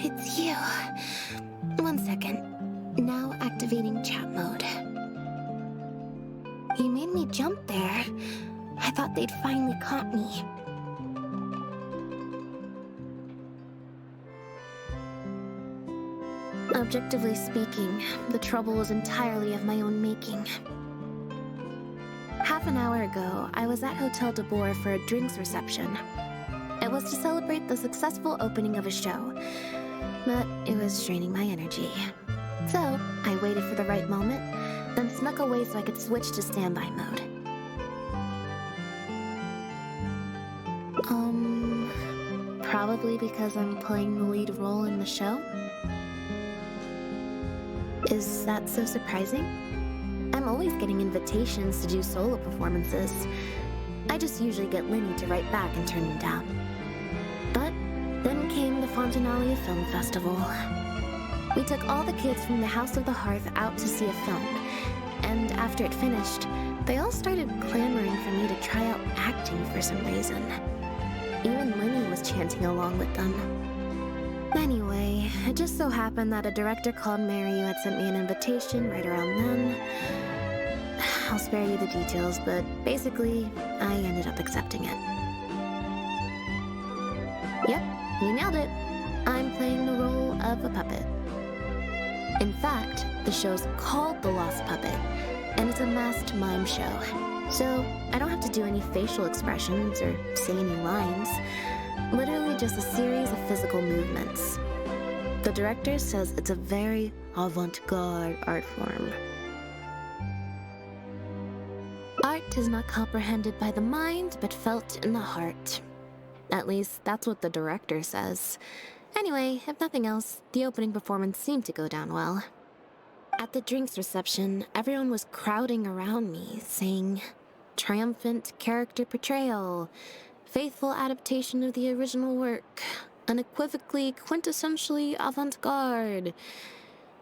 It's you. One second. Now activating chat mode. You made me jump there. I thought they'd finally caught me. Objectively speaking, the trouble was entirely of my own making. Half an hour ago, I was at Hotel de Boer for a drinks reception. It was to celebrate the successful opening of a show, but it was draining my energy. So, I waited for the right moment, then snuck away so I could switch to standby mode. Probably because I'm playing the lead role in the show? Is that so surprising? I'm always getting invitations to do solo performances. I just usually get Linny to write back and turn them down. But then came the Fontanalia Film Festival. We took all the kids from the House of the Hearth out to see a film, and after it finished, they all started clamoring for me to try out acting for some reason. Even Linny was chanting along with them. Anyway, it just so happened that a director called Mary had sent me an invitation right around then. I'll spare you the details, but basically, I ended up accepting it. Yep, you nailed it. I'm playing the role of a puppet. In fact, the show's called The Lost Puppet, and it's a masked mime show. So, I don't have to do any facial expressions or say any lines. Literally just a series of physical movements. The director says it's a very avant-garde art form. Art is not comprehended by the mind, but felt in the heart. At least, that's what the director says. Anyway, if nothing else, the opening performance seemed to go down well. At the drinks reception, everyone was crowding around me, saying, "Triumphant character portrayal, faithful adaptation of the original work, unequivocally, quintessentially avant-garde,"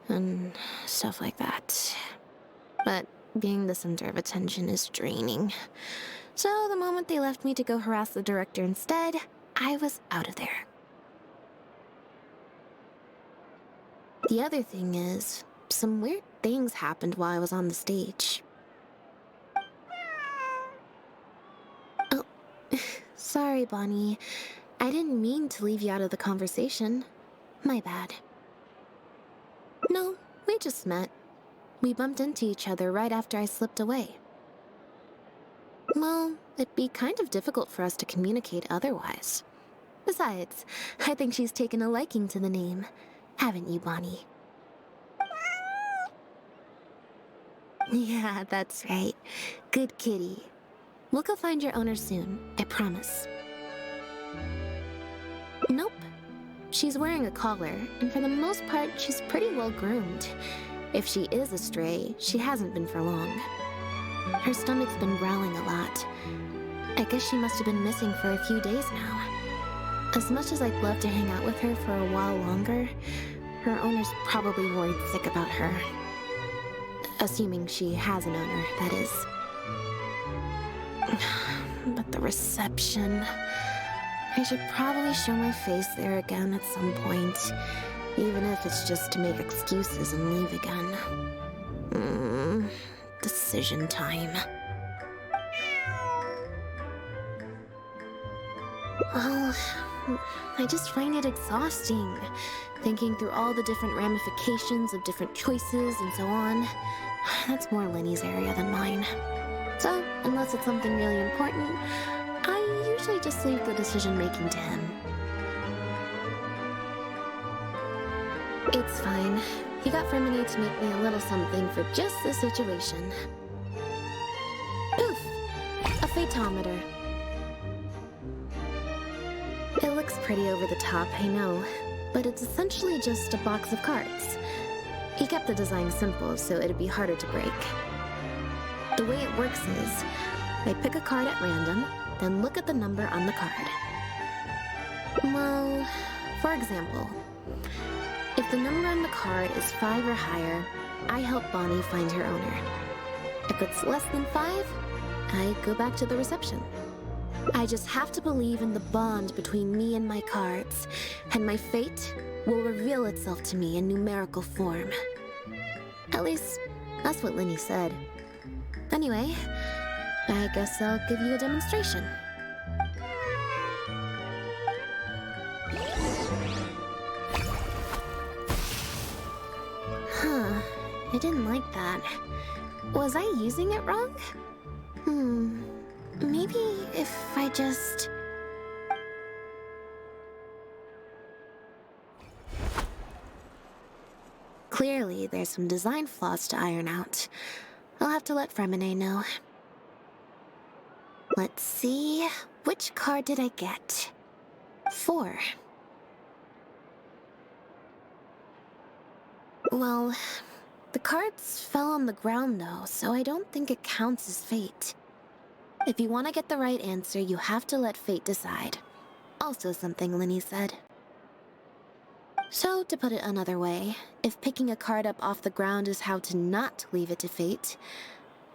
and stuff like that. But being the center of attention is draining. So the moment they left me to go harass the director instead, I was out of there. The other thing is, some weird things happened while I was on the stage. Oh, sorry, Bonnie. I didn't mean to leave you out of the conversation. My bad. No, we just met. We bumped into each other right after I slipped away. Well, it'd be kind of difficult for us to communicate otherwise. Besides, I think she's taken a liking to the name. Haven't you, Bonnie? Yeah, that's right. Good kitty. We'll go find your owner soon, I promise. Nope. She's wearing a collar, and for the most part, she's pretty well groomed. If she is a stray, she hasn't been for long. Her stomach's been growling a lot. I guess she must have been missing for a few days now. As much as I'd love to hang out with her for a while longer, her owner's probably worried sick about her. Assuming she has an owner, that is. But the reception... I should probably show my face there again at some point, even if it's just to make excuses and leave again. Decision time. Well, I just find it exhausting, thinking through all the different ramifications of different choices and so on. That's more Linny's area than mine. So, unless it's something really important, I usually just leave the decision-making to him. It's fine. He got Fremini to make me a little something for just this situation. Oof! A phaetometer. It looks pretty over the top, I know, but it's essentially just a box of cards. He kept the design simple, so it'd be harder to break. The way it works is, I pick a card at random, then look at the number on the card. Well, for example, if the number on the card is 5 or higher, I help Bonnie find her owner. If it's less than 5, I go back to the reception. I just have to believe in the bond between me and my cards, and my fate will reveal itself to me in numerical form. At least, that's what Linny said. Anyway, I guess I'll give you a demonstration. Huh, I didn't like that. Was I using it wrong? Maybe if I just... Clearly, there's some design flaws to iron out. I'll have to let Fremine know. Let's see, which card did I get? 4. Well, the cards fell on the ground though, so I don't think it counts as fate. If you want to get the right answer, you have to let fate decide. Also something Linny said. So, to put it another way, if picking a card up off the ground is how to not leave it to fate,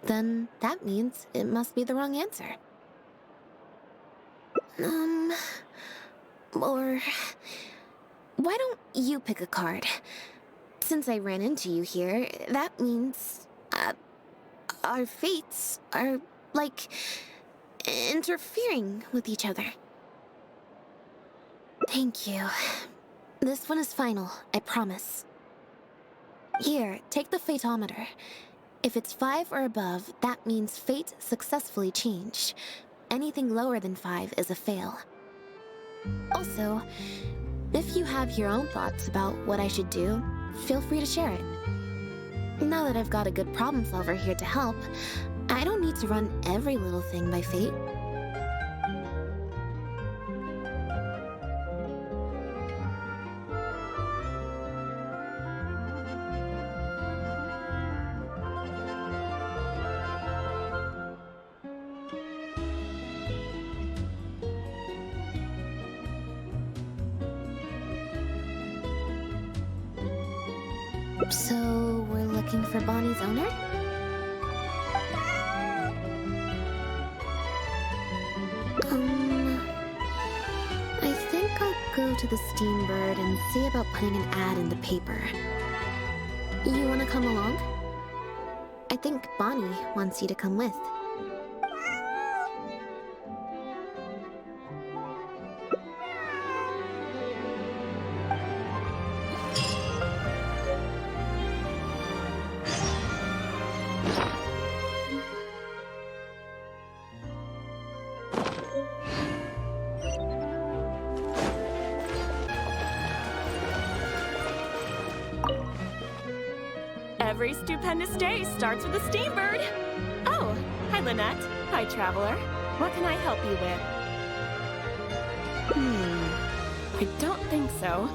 then that means it must be the wrong answer. Or... why don't you pick a card? Since I ran into you here, that means... our fates are, like, interfering with each other. Thank you. This one is final, I promise. Here, take the fatometer. If it's 5 or above, that means fate successfully changed. Anything lower than 5 is a fail. Also, if you have your own thoughts about what I should do, feel free to share it. Now that I've got a good problem solver here to help, I don't need to run every little thing by fate. So, we're looking for Bonnie's owner? I think I'll go to the Steambird and see about putting an ad in the paper. You wanna come along? I think Bonnie wants you to come with. Every stupendous day starts with a Steambird. Oh, hi Lynette. Hi Traveler. What can I help you with? I don't think so.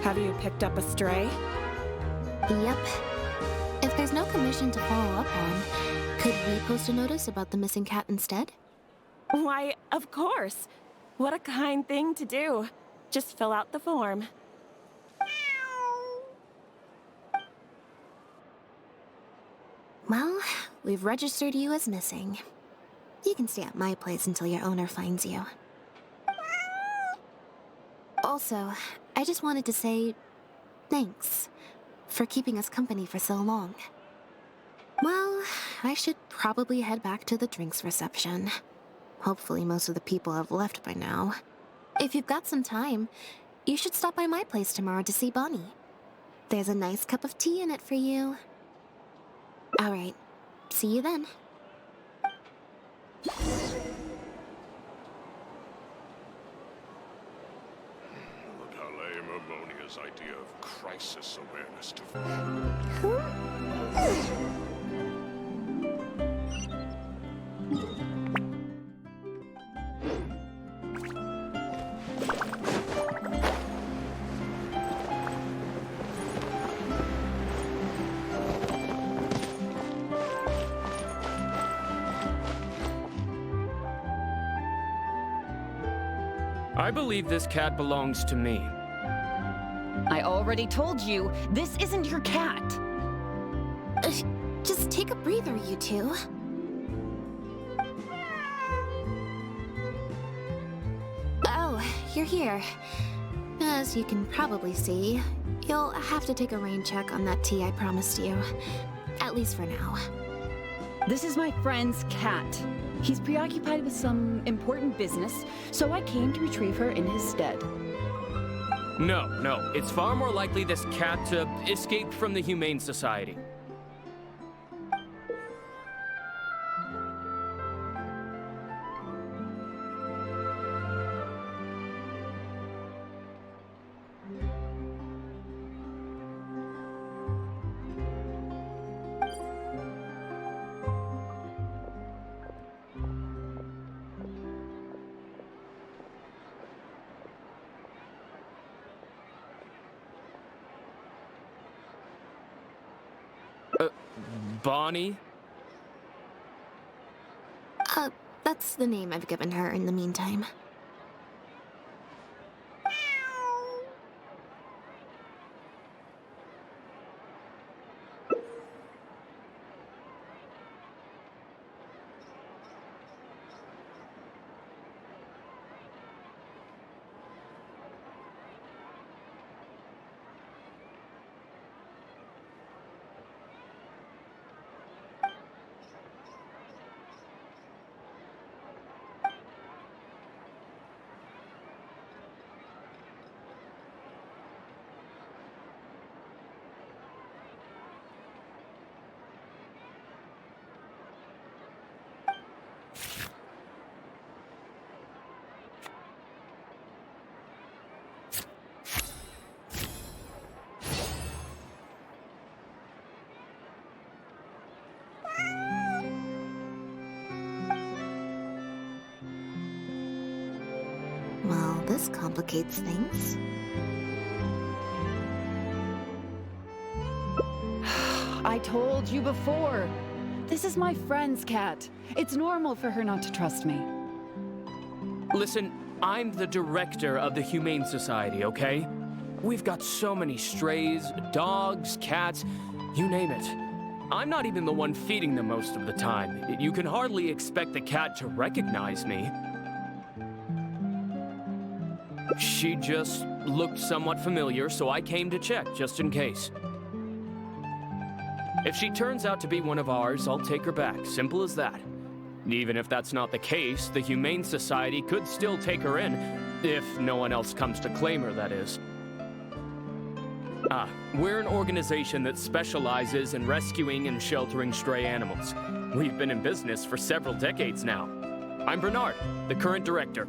Have you picked up a stray? Yep. If there's no commission to follow up on, could we post a notice about the missing cat instead? Why, of course. What a kind thing to do. Just fill out the form. Well, we've registered you as missing. You can stay at my place until your owner finds you. Also, I just wanted to say thanks for keeping us company for so long. Well, I should probably head back to the drinks reception. Hopefully most of the people have left by now. If you've got some time, you should stop by my place tomorrow to see Bonnie. There's a nice cup of tea in it for you. Alright, see you then. Look how lame Ammonia's idea of crisis awareness to... I believe this cat belongs to me. I already told you, this isn't your cat. Just take a breather, you two. you're here. As you can probably see, you'll have to take a rain check on that tea I promised you. At least for now. This is my friend's cat. He's preoccupied with some important business, so I came to retrieve her in his stead. No. It's far more likely this cat escaped from the Humane Society. Bonnie? That's the name I've given her in the meantime. Well, this complicates things. I told you before. This is my friend's cat. It's normal for her not to trust me. Listen, I'm the director of the Humane Society, okay? We've got so many strays, dogs, cats, you name it. I'm not even the one feeding them most of the time. You can hardly expect the cat to recognize me. She just looked somewhat familiar, so I came to check, just in case. If she turns out to be one of ours, I'll take her back. Simple as that. Even if that's not the case, the Humane Society could still take her in, if no one else comes to claim her, that is. We're an organization that specializes in rescuing and sheltering stray animals. We've been in business for several decades now. I'm Bernard, the current director.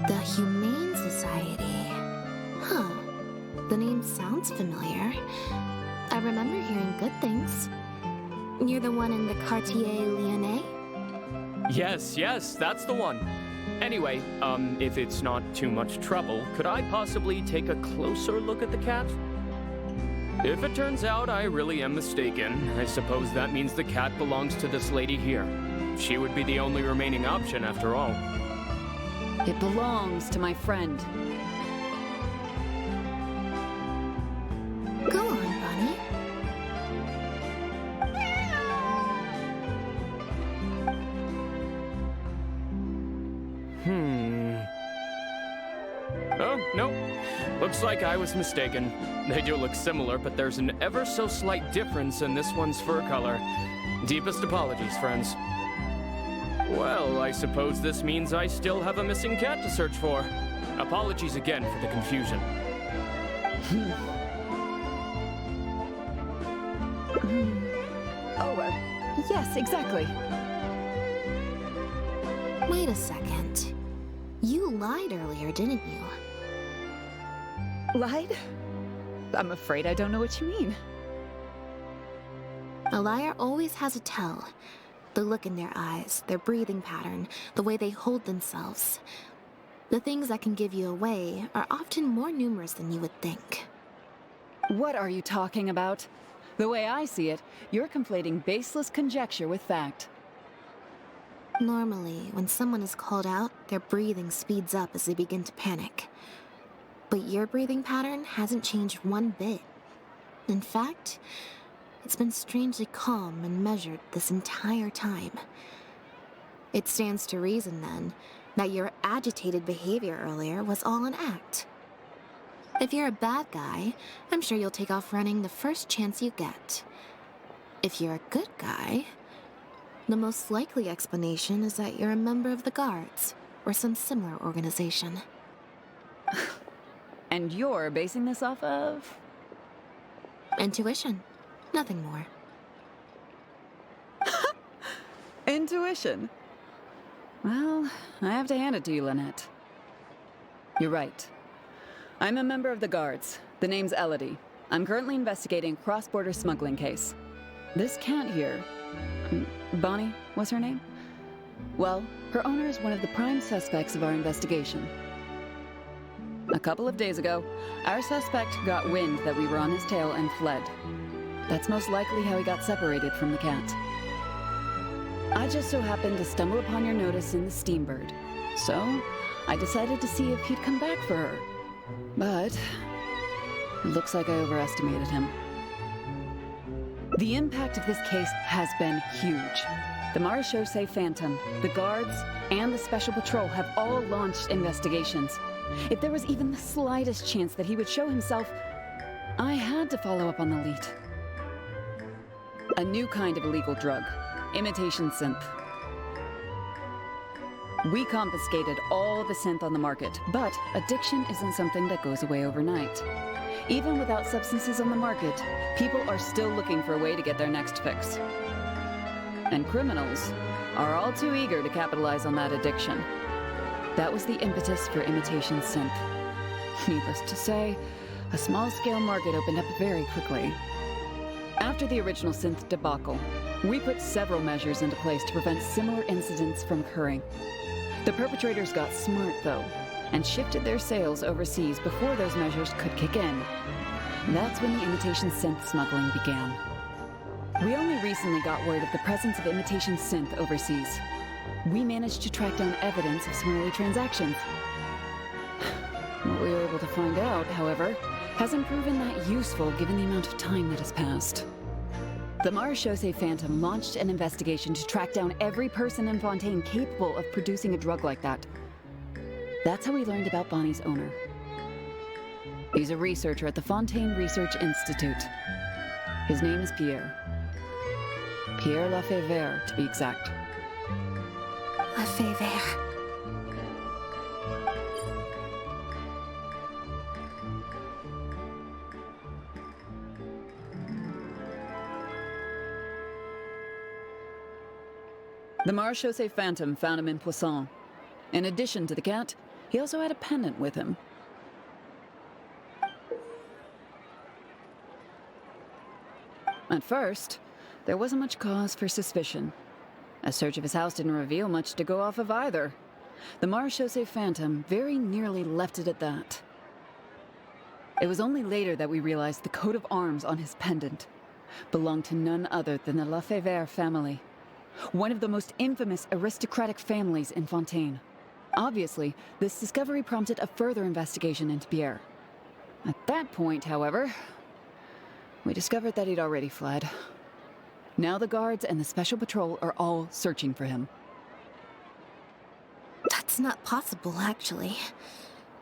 The Humane Society. Huh. The name sounds familiar. I remember hearing good things. You're the one in the Quartier Lyonnais? Yes, that's the one. Anyway, if it's not too much trouble, could I possibly take a closer look at the cat? If it turns out I really am mistaken, I suppose that means the cat belongs to this lady here. She would be the only remaining option after all. It belongs to my friend. Go on, Bonnie. Oh, no. Looks like I was mistaken. They do look similar, but there's an ever so slight difference in this one's fur color. Deepest apologies, friends. Well, I suppose this means I still have a missing cat to search for. Apologies again for the confusion. Yes, exactly. Wait a second. You lied earlier, didn't you? Lied? I'm afraid I don't know what you mean. A liar always has a tell. The look in their eyes, their breathing pattern, the way they hold themselves. The things that can give you away are often more numerous than you would think. What are you talking about? The way I see it, you're conflating baseless conjecture with fact. Normally, when someone is called out, their breathing speeds up as they begin to panic. But your breathing pattern hasn't changed one bit. In fact, it's been strangely calm and measured this entire time. It stands to reason, then, that your agitated behavior earlier was all an act. If you're a bad guy, I'm sure you'll take off running the first chance you get. If you're a good guy, the most likely explanation is that you're a member of the Guards, or some similar organization. And you're basing this off of? Intuition. Nothing more. Intuition. Well, I have to hand it to you, Lynette. You're right. I'm a member of the Guards. The name's Elodie. I'm currently investigating a cross-border smuggling case. This cat here, Bonnie, what's her name? Well, her owner is one of the prime suspects of our investigation. A couple of days ago, our suspect got wind that we were on his tail and fled. That's most likely how he got separated from the cat. I just so happened to stumble upon your notice in the Steambird, so I decided to see if he'd come back for her. But it looks like I overestimated him. The impact of this case has been huge. The Marechaussee Phantom, the Guards, and the Special Patrol have all launched investigations. If there was even the slightest chance that he would show himself, I had to follow up on the lead. A new kind of illegal drug, imitation synth. We confiscated all the synth on the market, but addiction isn't something that goes away overnight. Even without substances on the market, people are still looking for a way to get their next fix. And criminals are all too eager to capitalize on that addiction. That was the impetus for imitation synth. Needless to say, a small-scale market opened up very quickly. After the original synth debacle, we put several measures into place to prevent similar incidents from occurring. The perpetrators got smart, though, and shifted their sales overseas before those measures could kick in. That's when the imitation synth smuggling began. We only recently got word of the presence of imitation synth overseas. We managed to track down evidence of some early transactions. What we were able to find out, however, hasn't proven that useful given the amount of time that has passed. The Marechaussee Phantom launched an investigation to track down every person in Fontaine capable of producing a drug like that. That's how we learned about Bonnie's owner. He's a researcher at the Fontaine Research Institute. His name is Pierre. Pierre Lafayette, to be exact. Lafayette. The Marechaussee Phantom found him in Poisson. In addition to the cat, he also had a pendant with him. At first, there wasn't much cause for suspicion. A search of his house didn't reveal much to go off of either. The Marechaussee Phantom very nearly left it at that. It was only later that we realized the coat of arms on his pendant belonged to none other than the Lafayette family, one of the most infamous aristocratic families in Fontaine. Obviously, this discovery prompted a further investigation into Pierre. At that point, however, we discovered that he'd already fled. Now the Guards and the Special Patrol are all searching for him. That's not possible, actually.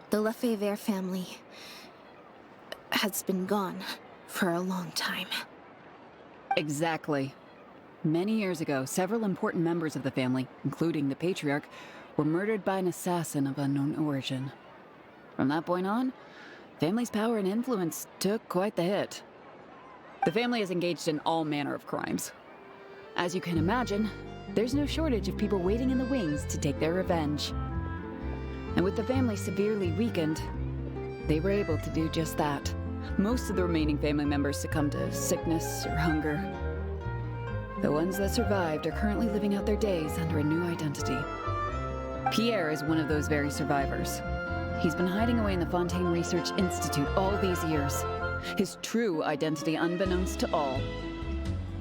The Lafayette family has been gone for a long time. Exactly. Many years ago, several important members of the family, including the Patriarch, were murdered by an assassin of unknown origin. From that point on, family's power and influence took quite the hit. The family is engaged in all manner of crimes. As you can imagine, there's no shortage of people waiting in the wings to take their revenge. And with the family severely weakened, they were able to do just that. Most of the remaining family members succumbed to sickness or hunger. The ones that survived are currently living out their days under a new identity. Pierre is one of those very survivors. He's been hiding away in the Fontaine Research Institute all these years. His true identity unbeknownst to all.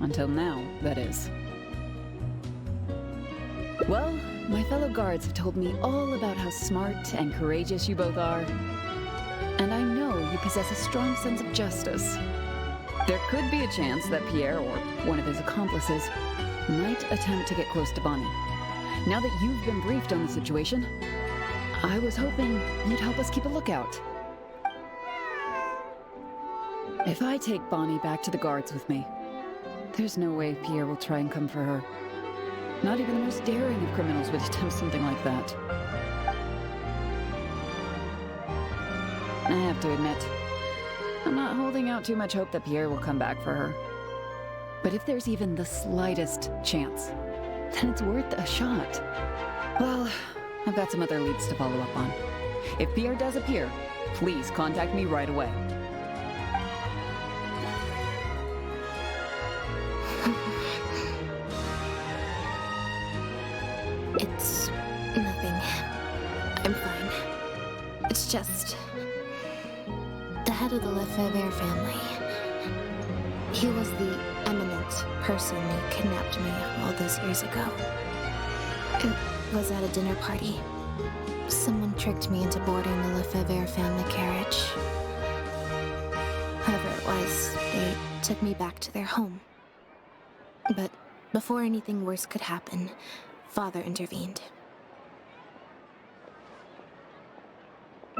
Until now, that is. Well, my fellow guards have told me all about how smart and courageous you both are. And I know you possess a strong sense of justice. There could be a chance that Pierre, or one of his accomplices, might attempt to get close to Bonnie. Now that you've been briefed on the situation, I was hoping you'd help us keep a lookout. If I take Bonnie back to the guards with me, there's no way Pierre will try and come for her. Not even the most daring of criminals would attempt something like that. I have to admit, I'm not holding out too much hope that Pierre will come back for her. But if there's even the slightest chance, then it's worth a shot. Well, I've got some other leads to follow up on. If Pierre does appear, please contact me right away. It's nothing. I'm fine. It's just... the head of the Lefebvre family. He was the eminent person who kidnapped me all those years ago. It was at a dinner party. Someone tricked me into boarding the Lefebvre family carriage. Whoever it was, they took me back to their home. But before anything worse could happen, Father intervened.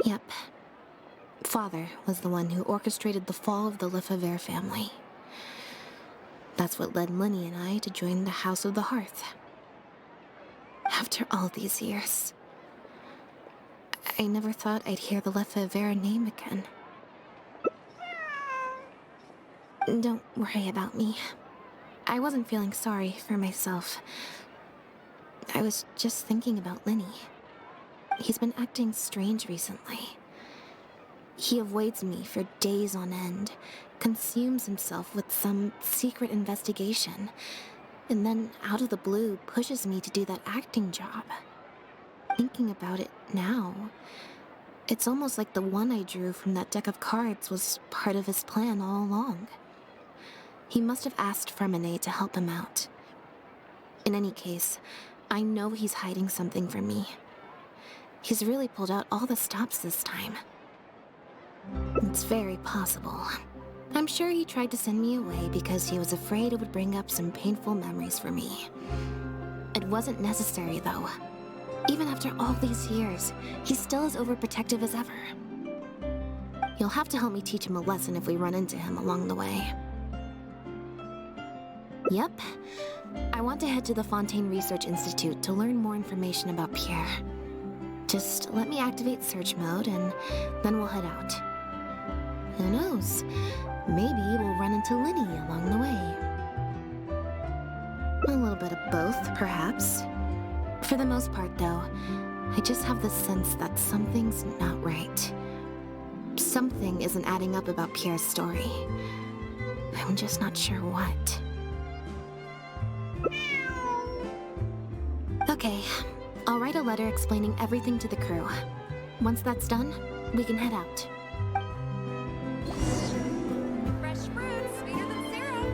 Yep. Father was the one who orchestrated the fall of the Lefebvre family. That's what led Lenny and I to join the House of the Hearth. After all these years, I never thought I'd hear the Lefebvre name again. Don't worry about me. I wasn't feeling sorry for myself. I was just thinking about Lenny. He's been acting strange recently. He avoids me for days on end, consumes himself with some secret investigation, and then, out of the blue, pushes me to do that acting job. Thinking about it now, it's almost like the one I drew from that deck of cards was part of his plan all along. He must have asked Fremine to help him out. In any case, I know he's hiding something from me. He's really pulled out all the stops this time. It's very possible. I'm sure he tried to send me away because he was afraid it would bring up some painful memories for me. It wasn't necessary, though. Even after all these years, he's still as overprotective as ever. You'll have to help me teach him a lesson if we run into him along the way. Yep. I want to head to the Fontaine Research Institute to learn more information about Pierre. Just let me activate search mode and then we'll head out. Who knows? Maybe we'll run into Lenny along the way. A little bit of both, perhaps. For the most part, though, I just have the sense that something's not right. Something isn't adding up about Pierre's story. I'm just not sure what. Okay, I'll write a letter explaining everything to the crew. Once that's done, we can head out. Fresh fruit, sweeter than syrup.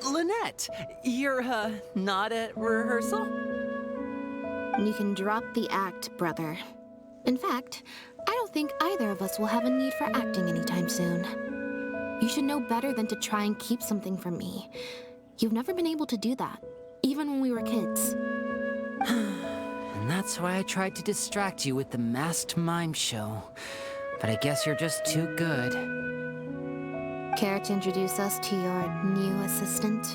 Lynette, you're, not at rehearsal? You can drop the act, brother. In fact, I don't think either of us will have a need for acting anytime soon. You should know better than to try and keep something from me. You've never been able to do that, even when we were kids. And that's why I tried to distract you with the masked mime show. But I guess you're just too good. Care to introduce us to your new assistant?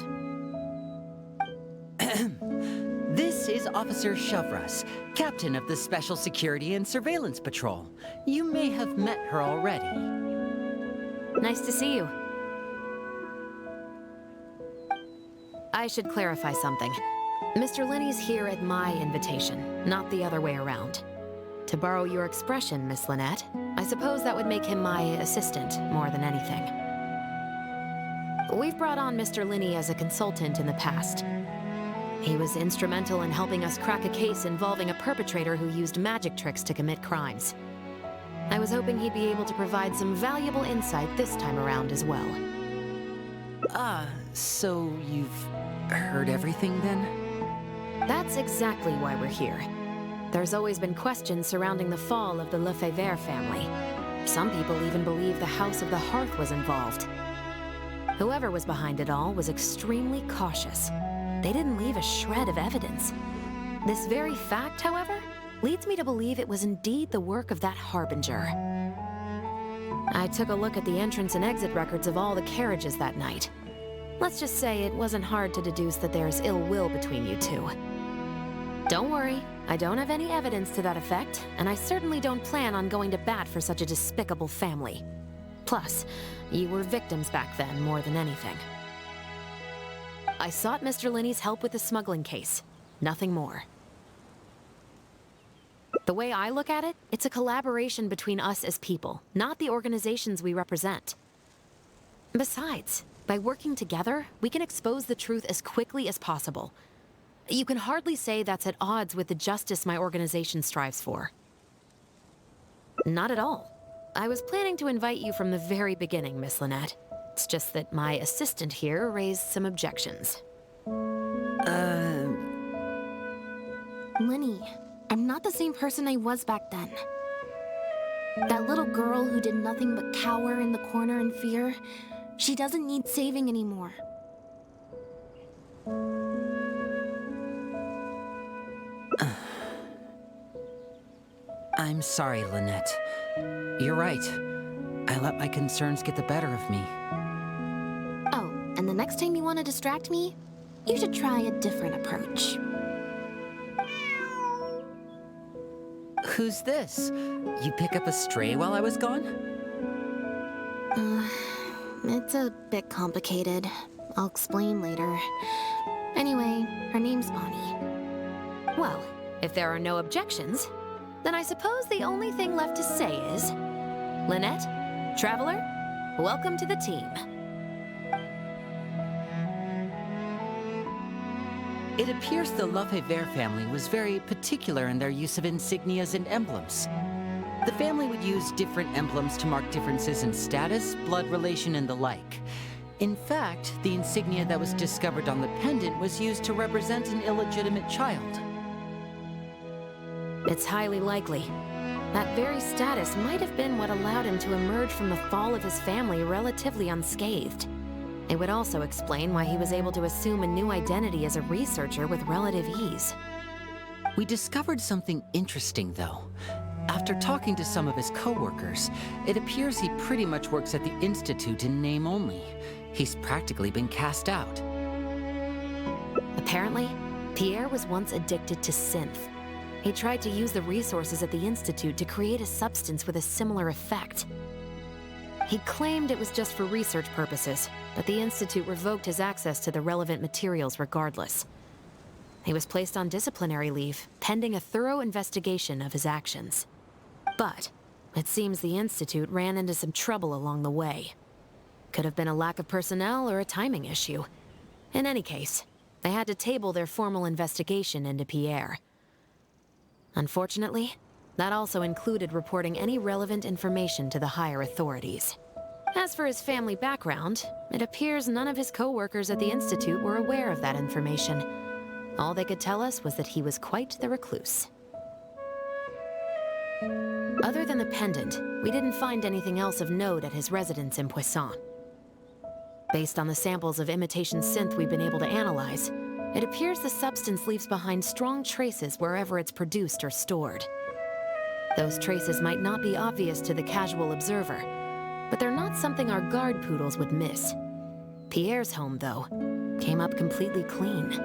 This is Officer Shavras, captain of the Special Security and Surveillance Patrol. You may have met her already. Nice to see you. I should clarify something. Mr. Lenny's here at my invitation, not the other way around. To borrow your expression, Miss Lynette, I suppose that would make him my assistant more than anything. We've brought on Mr. Lenny as a consultant in the past. He was instrumental in helping us crack a case involving a perpetrator who used magic tricks to commit crimes. I was hoping he'd be able to provide some valuable insight this time around as well. So you've heard everything then? That's exactly why we're here. There's always been questions surrounding the fall of the Lefebvre family. Some people even believe the House of the Hearth was involved. Whoever was behind it all was extremely cautious. They didn't leave a shred of evidence. This very fact, however, leads me to believe it was indeed the work of that harbinger. I took a look at the entrance and exit records of all the carriages that night. Let's just say it wasn't hard to deduce that there's ill will between you two. Don't worry, I don't have any evidence to that effect, and I certainly don't plan on going to bat for such a despicable family. Plus, you were victims back then more than anything. I sought Mr. Linney's help with the smuggling case. Nothing more. The way I look at it, it's a collaboration between us as people, not the organizations we represent. Besides, by working together, we can expose the truth as quickly as possible. You can hardly say that's at odds with the justice my organization strives for. Not at all. I was planning to invite you from the very beginning, Miss Lynette. It's just that my assistant here raised some objections. Linny, I'm not the same person I was back then. That little girl who did nothing but cower in the corner in fear, she doesn't need saving anymore. I'm sorry, Lynette. You're right. I let my concerns get the better of me. Oh, and the next time you want to distract me, you should try a different approach. Who's this? You pick up a stray while I was gone? It's a bit complicated. I'll explain later. Anyway, her name's Bonnie. Well, if there are no objections, then I suppose the only thing left to say is, Lynette, Traveler, welcome to the team. It appears the Lefebvre family was very particular in their use of insignias and emblems. The family would use different emblems to mark differences in status, blood relation, and the like. In fact, the insignia that was discovered on the pendant was used to represent an illegitimate child. It's highly likely. That very status might have been what allowed him to emerge from the fall of his family relatively unscathed. It would also explain why he was able to assume a new identity as a researcher with relative ease. We discovered something interesting, though. After talking to some of his co-workers, it appears he pretty much works at the Institute in name only. He's practically been cast out. Apparently, Pierre was once addicted to synth. He tried to use the resources at the Institute to create a substance with a similar effect. He claimed it was just for research purposes, but the Institute revoked his access to the relevant materials regardless. He was placed on disciplinary leave, pending a thorough investigation of his actions. But it seems the Institute ran into some trouble along the way. Could have been a lack of personnel or a timing issue. In any case, they had to table their formal investigation into Pierre. Unfortunately, that also included reporting any relevant information to the higher authorities. As for his family background, it appears none of his co-workers at the Institute were aware of that information. All they could tell us was that he was quite the recluse. Other than the pendant, we didn't find anything else of note at his residence in Poisson. Based on the samples of imitation synth we've been able to analyze, it appears the substance leaves behind strong traces wherever it's produced or stored. Those traces might not be obvious to the casual observer, but they're not something our guard poodles would miss. Pierre's home, though, came up completely clean.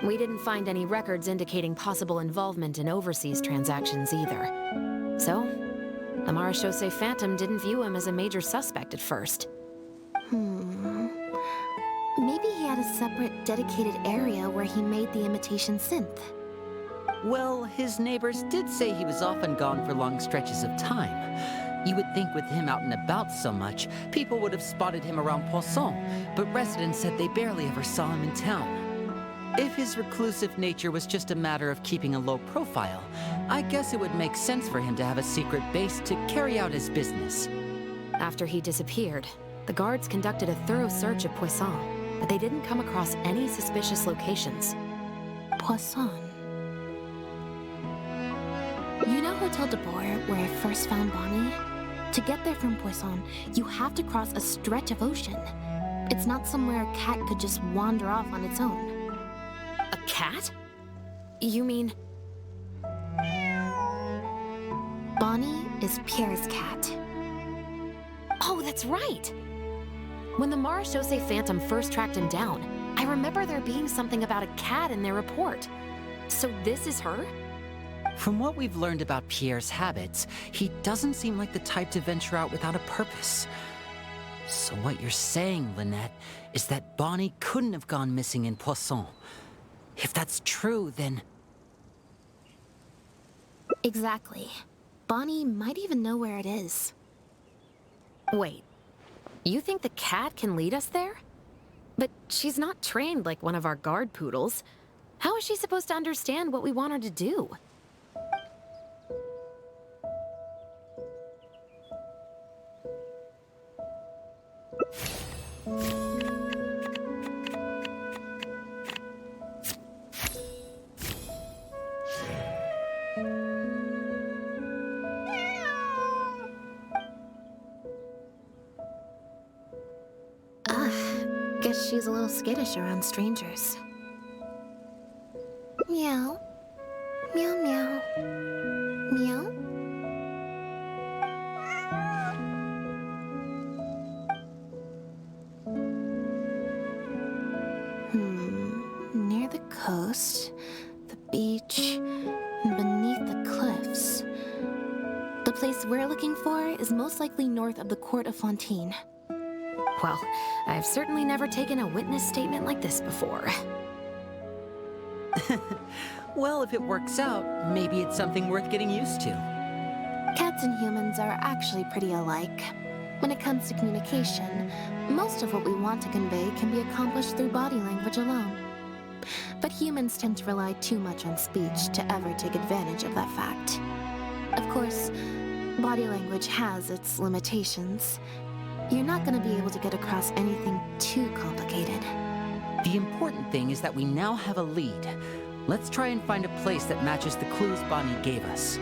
We didn't find any records indicating possible involvement in overseas transactions either. So, the Marechaussee Phantom didn't view him as a major suspect at first. Maybe he had a separate, dedicated area where he made the imitation synth. Well, his neighbors did say he was often gone for long stretches of time. You would think with him out and about so much, people would have spotted him around Poisson, but residents said they barely ever saw him in town. If his reclusive nature was just a matter of keeping a low profile, I guess it would make sense for him to have a secret base to carry out his business. After he disappeared, the guards conducted a thorough search of Poisson. but they didn't come across any suspicious locations. Poisson. You know Hotel de Boer, where I first found Bonnie? To get there from Poisson, you have to cross a stretch of ocean. It's not somewhere a cat could just wander off on its own. A cat? You mean... Bonnie is Pierre's cat. Oh, that's right! When the Marechaussee Phantom first tracked him down, I remember there being something about a cat in their report. So this is her? From what we've learned about Pierre's habits, he doesn't seem like the type to venture out without a purpose. So what you're saying, Lynette, is that Bonnie couldn't have gone missing in Poisson. If that's true, then... Exactly. Bonnie might even know where it is. Wait, you think the cat can lead us there? But she's not trained like one of our guard poodles. How is she supposed to understand what we want her to do? Guess she's a little skittish around strangers. Meow. Meow meow. Meow. Near the coast, the beach, and beneath the cliffs. The place we're looking for is most likely north of the Court of Fontaine. Well, I've certainly never taken a witness statement like this before. Well, if it works out, maybe it's something worth getting used to. Cats and humans are actually pretty alike. When it comes to communication, most of what we want to convey can be accomplished through body language alone. But humans tend to rely too much on speech to ever take advantage of that fact. Of course, body language has its limitations. You're not going to be able to get across anything too complicated. The important thing is that we now have a lead. Let's try and find a place that matches the clues Bonnie gave us.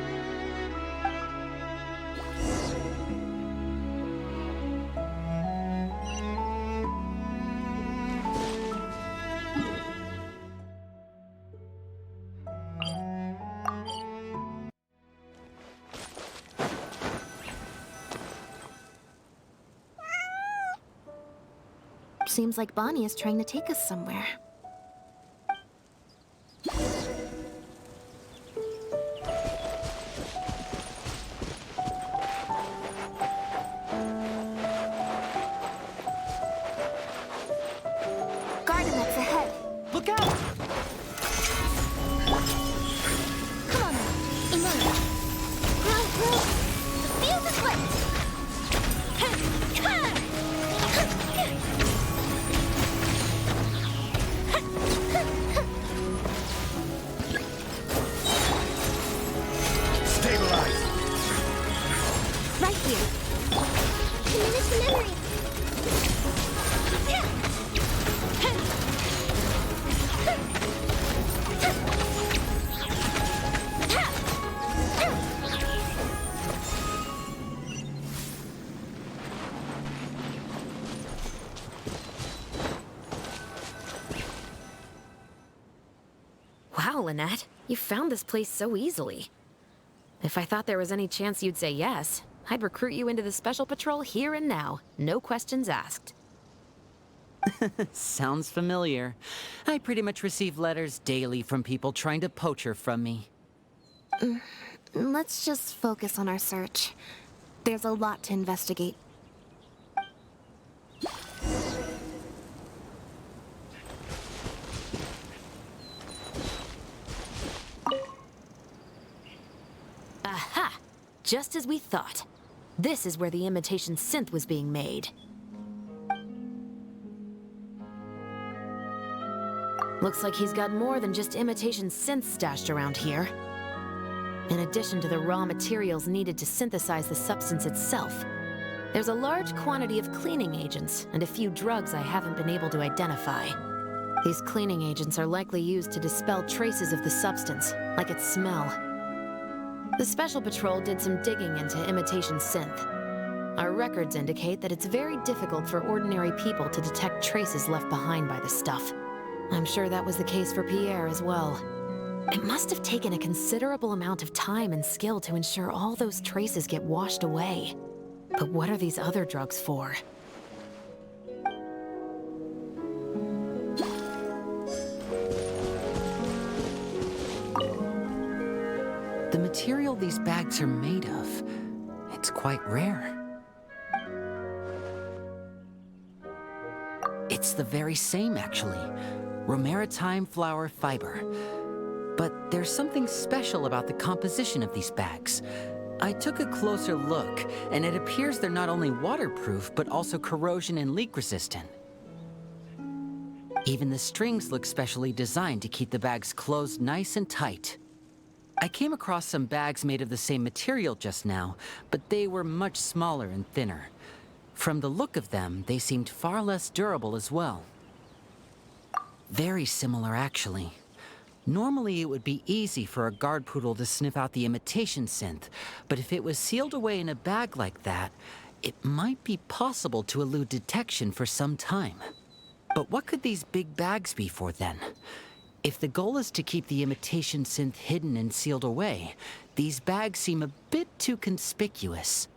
Seems like Bonnie is trying to take us somewhere. Garden that's ahead. Look out! Come on now, emerge. Grow. The field is lit. Right here. Diminish the memory. Wow, Lynette, you found this place so easily. If I thought there was any chance you'd say yes, I'd recruit you into the Special Patrol here and now. No questions asked. Sounds familiar. I pretty much receive letters daily from people trying to poach her from me. Let's just focus on our search. There's a lot to investigate. Aha! Just as we thought. This is where the imitation synth was being made. Looks like he's got more than just imitation synths stashed around here. In addition to the raw materials needed to synthesize the substance itself, There's a large quantity of cleaning agents and a few drugs I haven't been able to identify. These cleaning agents are likely used to dispel traces of the substance, like its smell. The Special Patrol did some digging into imitation synth. Our records indicate that it's very difficult for ordinary people to detect traces left behind by the stuff. I'm sure that was the case for Pierre as well. It must have taken a considerable amount of time and skill to ensure all those traces get washed away. But what are these other drugs for? The material these bags are made of, it's quite rare. It's the very same, actually. Romaritime flower fiber. But there's something special about the composition of these bags. I took a closer look, and it appears they're not only waterproof, but also corrosion and leak resistant. Even the strings look specially designed to keep the bags closed nice and tight. I came across some bags made of the same material just now, but they were much smaller and thinner. From the look of them, they seemed far less durable as well. Very similar, actually. Normally, it would be easy for a guard poodle to sniff out the imitation synth, but if it was sealed away in a bag like that, it might be possible to elude detection for some time. But what could these big bags be for then? If the goal is to keep the imitation synth hidden and sealed away, these bags seem a bit too conspicuous.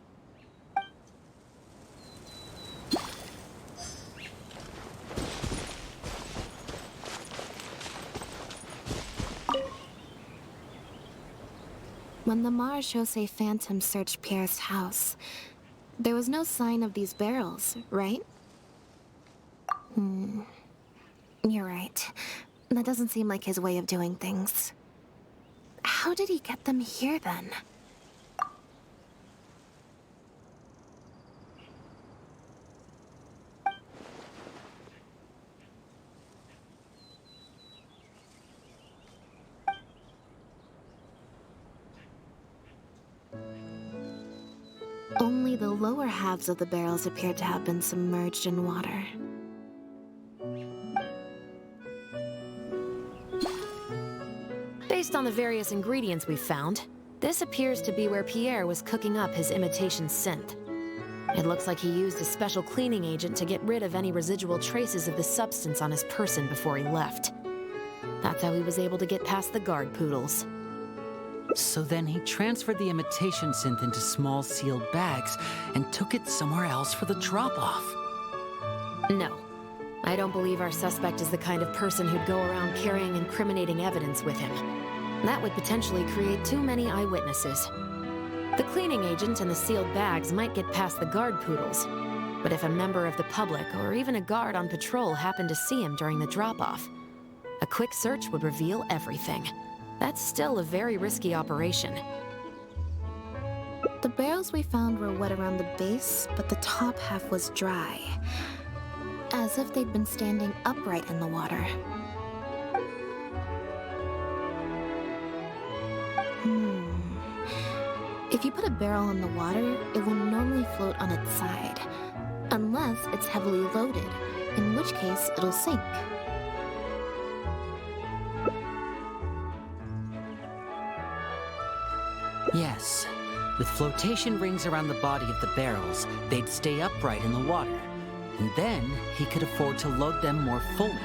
When the Marechaussee Phantom searched Pierre's house, there was no sign of these barrels, right? You're right. That doesn't seem like his way of doing things. How did he get them here, then? Only the lower halves of the barrels appear to have been submerged in water. Based on the various ingredients we've found, this appears to be where Pierre was cooking up his imitation synth. It looks like he used a special cleaning agent to get rid of any residual traces of the substance on his person before he left. That's how he was able to get past the guard poodles. So then he transferred the imitation synth into small sealed bags and took it somewhere else for the drop-off. No. I don't believe our suspect is the kind of person who'd go around carrying incriminating evidence with him. That would potentially create too many eyewitnesses. The cleaning agent and the sealed bags might get past the guard poodles, but if a member of the public or even a guard on patrol happened to see him during the drop-off, a quick search would reveal everything. That's still a very risky operation. The barrels we found were wet around the base, but the top half was dry. As if they'd been standing upright in the water. If you put a barrel in the water, it will normally float on its side. Unless it's heavily loaded, in which case it'll sink. Yes. With flotation rings around the body of the barrels, they'd stay upright in the water. And then he could afford to load them more fully.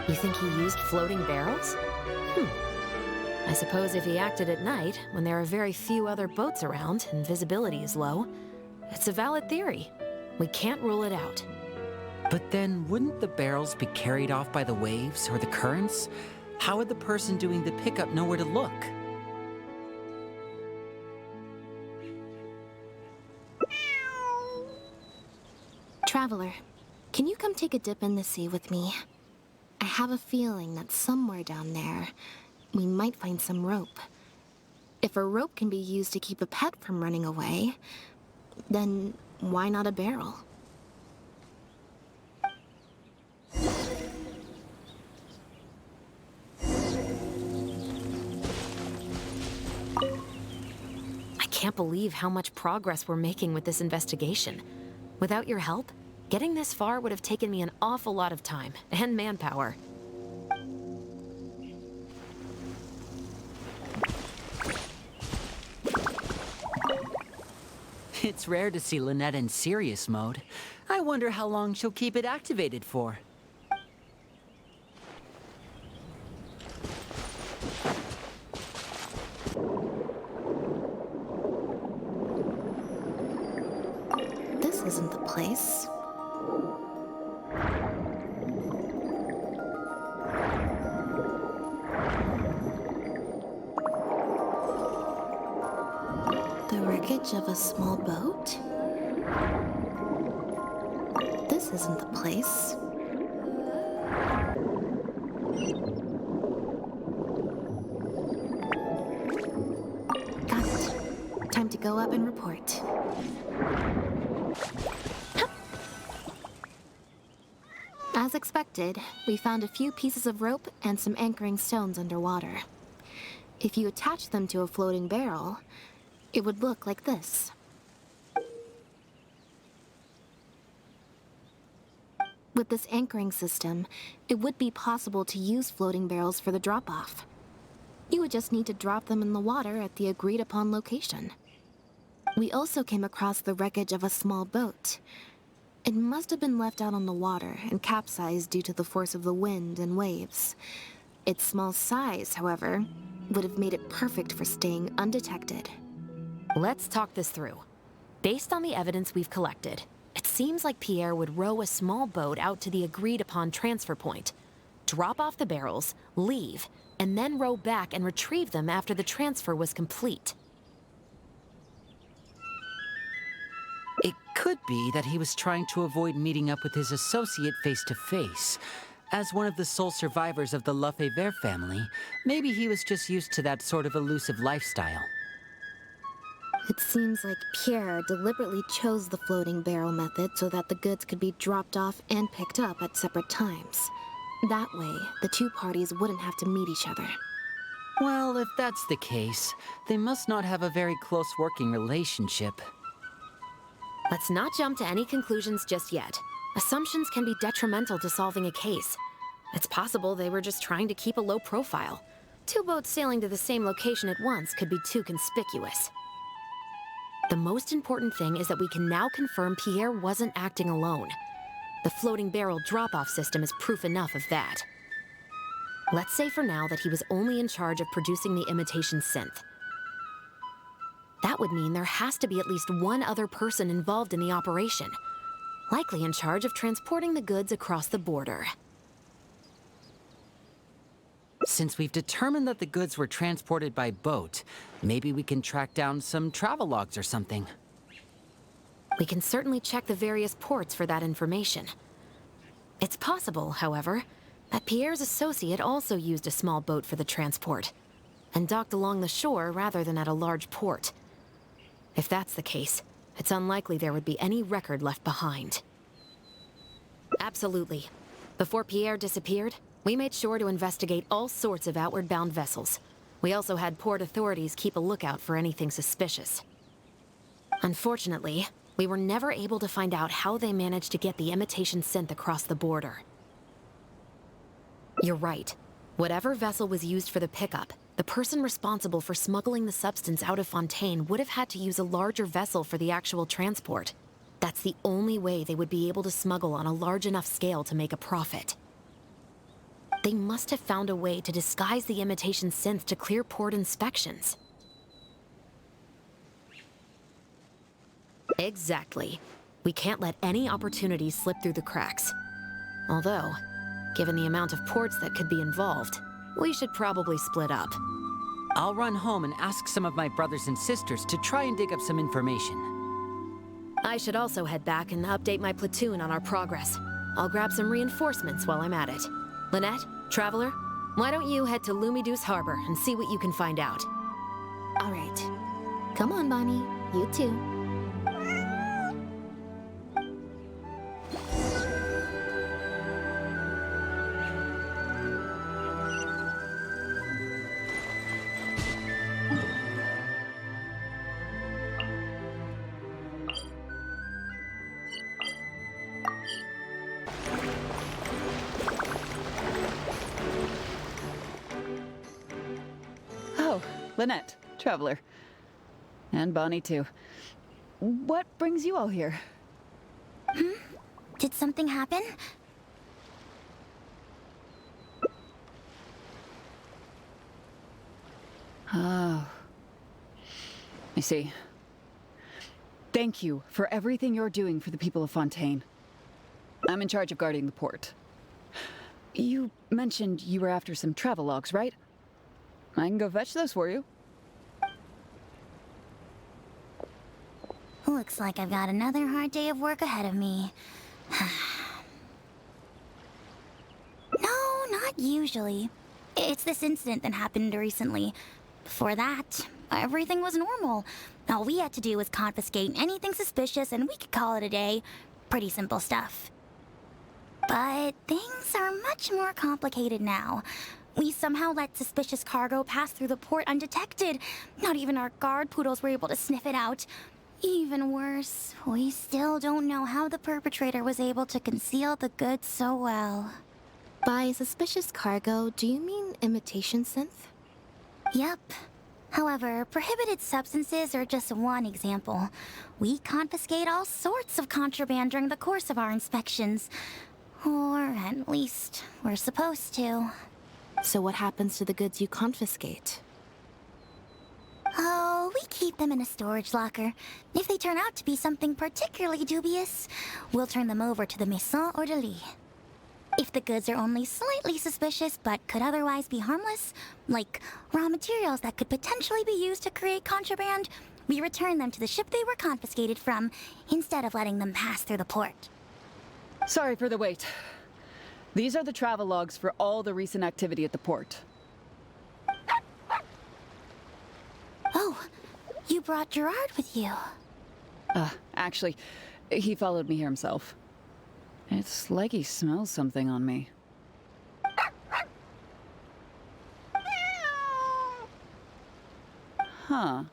You think he used floating barrels? I suppose if he acted at night, when there are very few other boats around and visibility is low, it's a valid theory. We can't rule it out. But then, wouldn't the barrels be carried off by the waves or the currents? How would the person doing the pickup know where to look? Traveler, can you come take a dip in the sea with me? I have a feeling that somewhere down there, we might find some rope. If a rope can be used to keep a pet from running away, then why not a barrel? cannot believe how much progress we're making with this investigation. Without your help, getting this far would have taken me an awful lot of time and manpower. It's rare to see Lynette in serious mode. I wonder how long she'll keep it activated for. This isn't the place. The wreckage of a small boat? This isn't the place. Got it. Time to go up and report. As expected, we found a few pieces of rope and some anchoring stones underwater. If you attach them to a floating barrel, it would look like this. With this anchoring system, it would be possible to use floating barrels for the drop-off. You would just need to drop them in the water at the agreed-upon location. We also came across the wreckage of a small boat. It must have been left out on the water and capsized due to the force of the wind and waves. Its small size, however, would have made it perfect for staying undetected. Let's talk this through. Based on the evidence we've collected, it seems like Pierre would row a small boat out to the agreed-upon transfer point, drop off the barrels, leave, and then row back and retrieve them after the transfer was complete. It could be that he was trying to avoid meeting up with his associate face-to-face. As one of the sole survivors of the Lefebvre family, maybe he was just used to that sort of elusive lifestyle. It seems like Pierre deliberately chose the floating barrel method so that the goods could be dropped off and picked up at separate times. That way, the two parties wouldn't have to meet each other. Well, if that's the case, they must not have a very close working relationship. Let's not jump to any conclusions just yet. Assumptions can be detrimental to solving a case. It's possible they were just trying to keep a low profile. Two boats sailing to the same location at once could be too conspicuous. The most important thing is that we can now confirm Pierre wasn't acting alone. The floating barrel drop-off system is proof enough of that. Let's say for now that he was only in charge of producing the imitation synth. That would mean there has to be at least one other person involved in the operation, likely in charge of transporting the goods across the border. Since we've determined that the goods were transported by boat, maybe we can track down some travel logs or something. We can certainly check the various ports for that information. It's possible, however, that Pierre's associate also used a small boat for the transport, and docked along the shore rather than at a large port. If that's the case, it's unlikely there would be any record left behind. Absolutely. Before Pierre disappeared, we made sure to investigate all sorts of outward-bound vessels. We also had port authorities keep a lookout for anything suspicious. Unfortunately, we were never able to find out how they managed to get the imitation synth across the border. You're right. Whatever vessel was used for the pickup, the person responsible for smuggling the substance out of Fontaine would have had to use a larger vessel for the actual transport. That's the only way they would be able to smuggle on a large enough scale to make a profit. They must have found a way to disguise the imitation synth to clear port inspections. Exactly. We can't let any opportunities slip through the cracks. Although, given the amount of ports that could be involved, we should probably split up. I'll run home and ask some of my brothers and sisters to try and dig up some information. I should also head back and update my platoon on our progress. I'll grab some reinforcements while I'm at it. Lynette, Traveler, why don't you head to Lumiduce Harbor and see what you can find out? All right. Come on, Bonnie. You too. Lynette, traveler. And Bonnie, too. What brings you all here? Did something happen? Oh. I see. Thank you for everything you're doing for the people of Fontaine. I'm in charge of guarding the port. You mentioned you were after some travelogues, right? I can go fetch those for you. Looks like I've got another hard day of work ahead of me. No, not usually. It's this incident that happened recently. Before that, everything was normal. All we had to do was confiscate anything suspicious and we could call it a day. Pretty simple stuff. But things are much more complicated now. We somehow let suspicious cargo pass through the port undetected. Not even our guard poodles were able to sniff it out. Even worse, we still don't know how the perpetrator was able to conceal the goods so well. By suspicious cargo, do you mean imitation synth? Yep. However, prohibited substances are just one example. We confiscate all sorts of contraband during the course of our inspections. Or at least, we're supposed to. So what happens to the goods you confiscate? Oh, we keep them in a storage locker. If they turn out to be something particularly dubious, we'll turn them over to the Maison Orderly. If the goods are only slightly suspicious but could otherwise be harmless, like raw materials that could potentially be used to create contraband, we return them to the ship they were confiscated from, instead of letting them pass through the port. Sorry for the wait. These are the travelogues for all the recent activity at the port. Oh, you brought Gerard with you. Actually, he followed me here himself. It's like he smells something on me. Huh.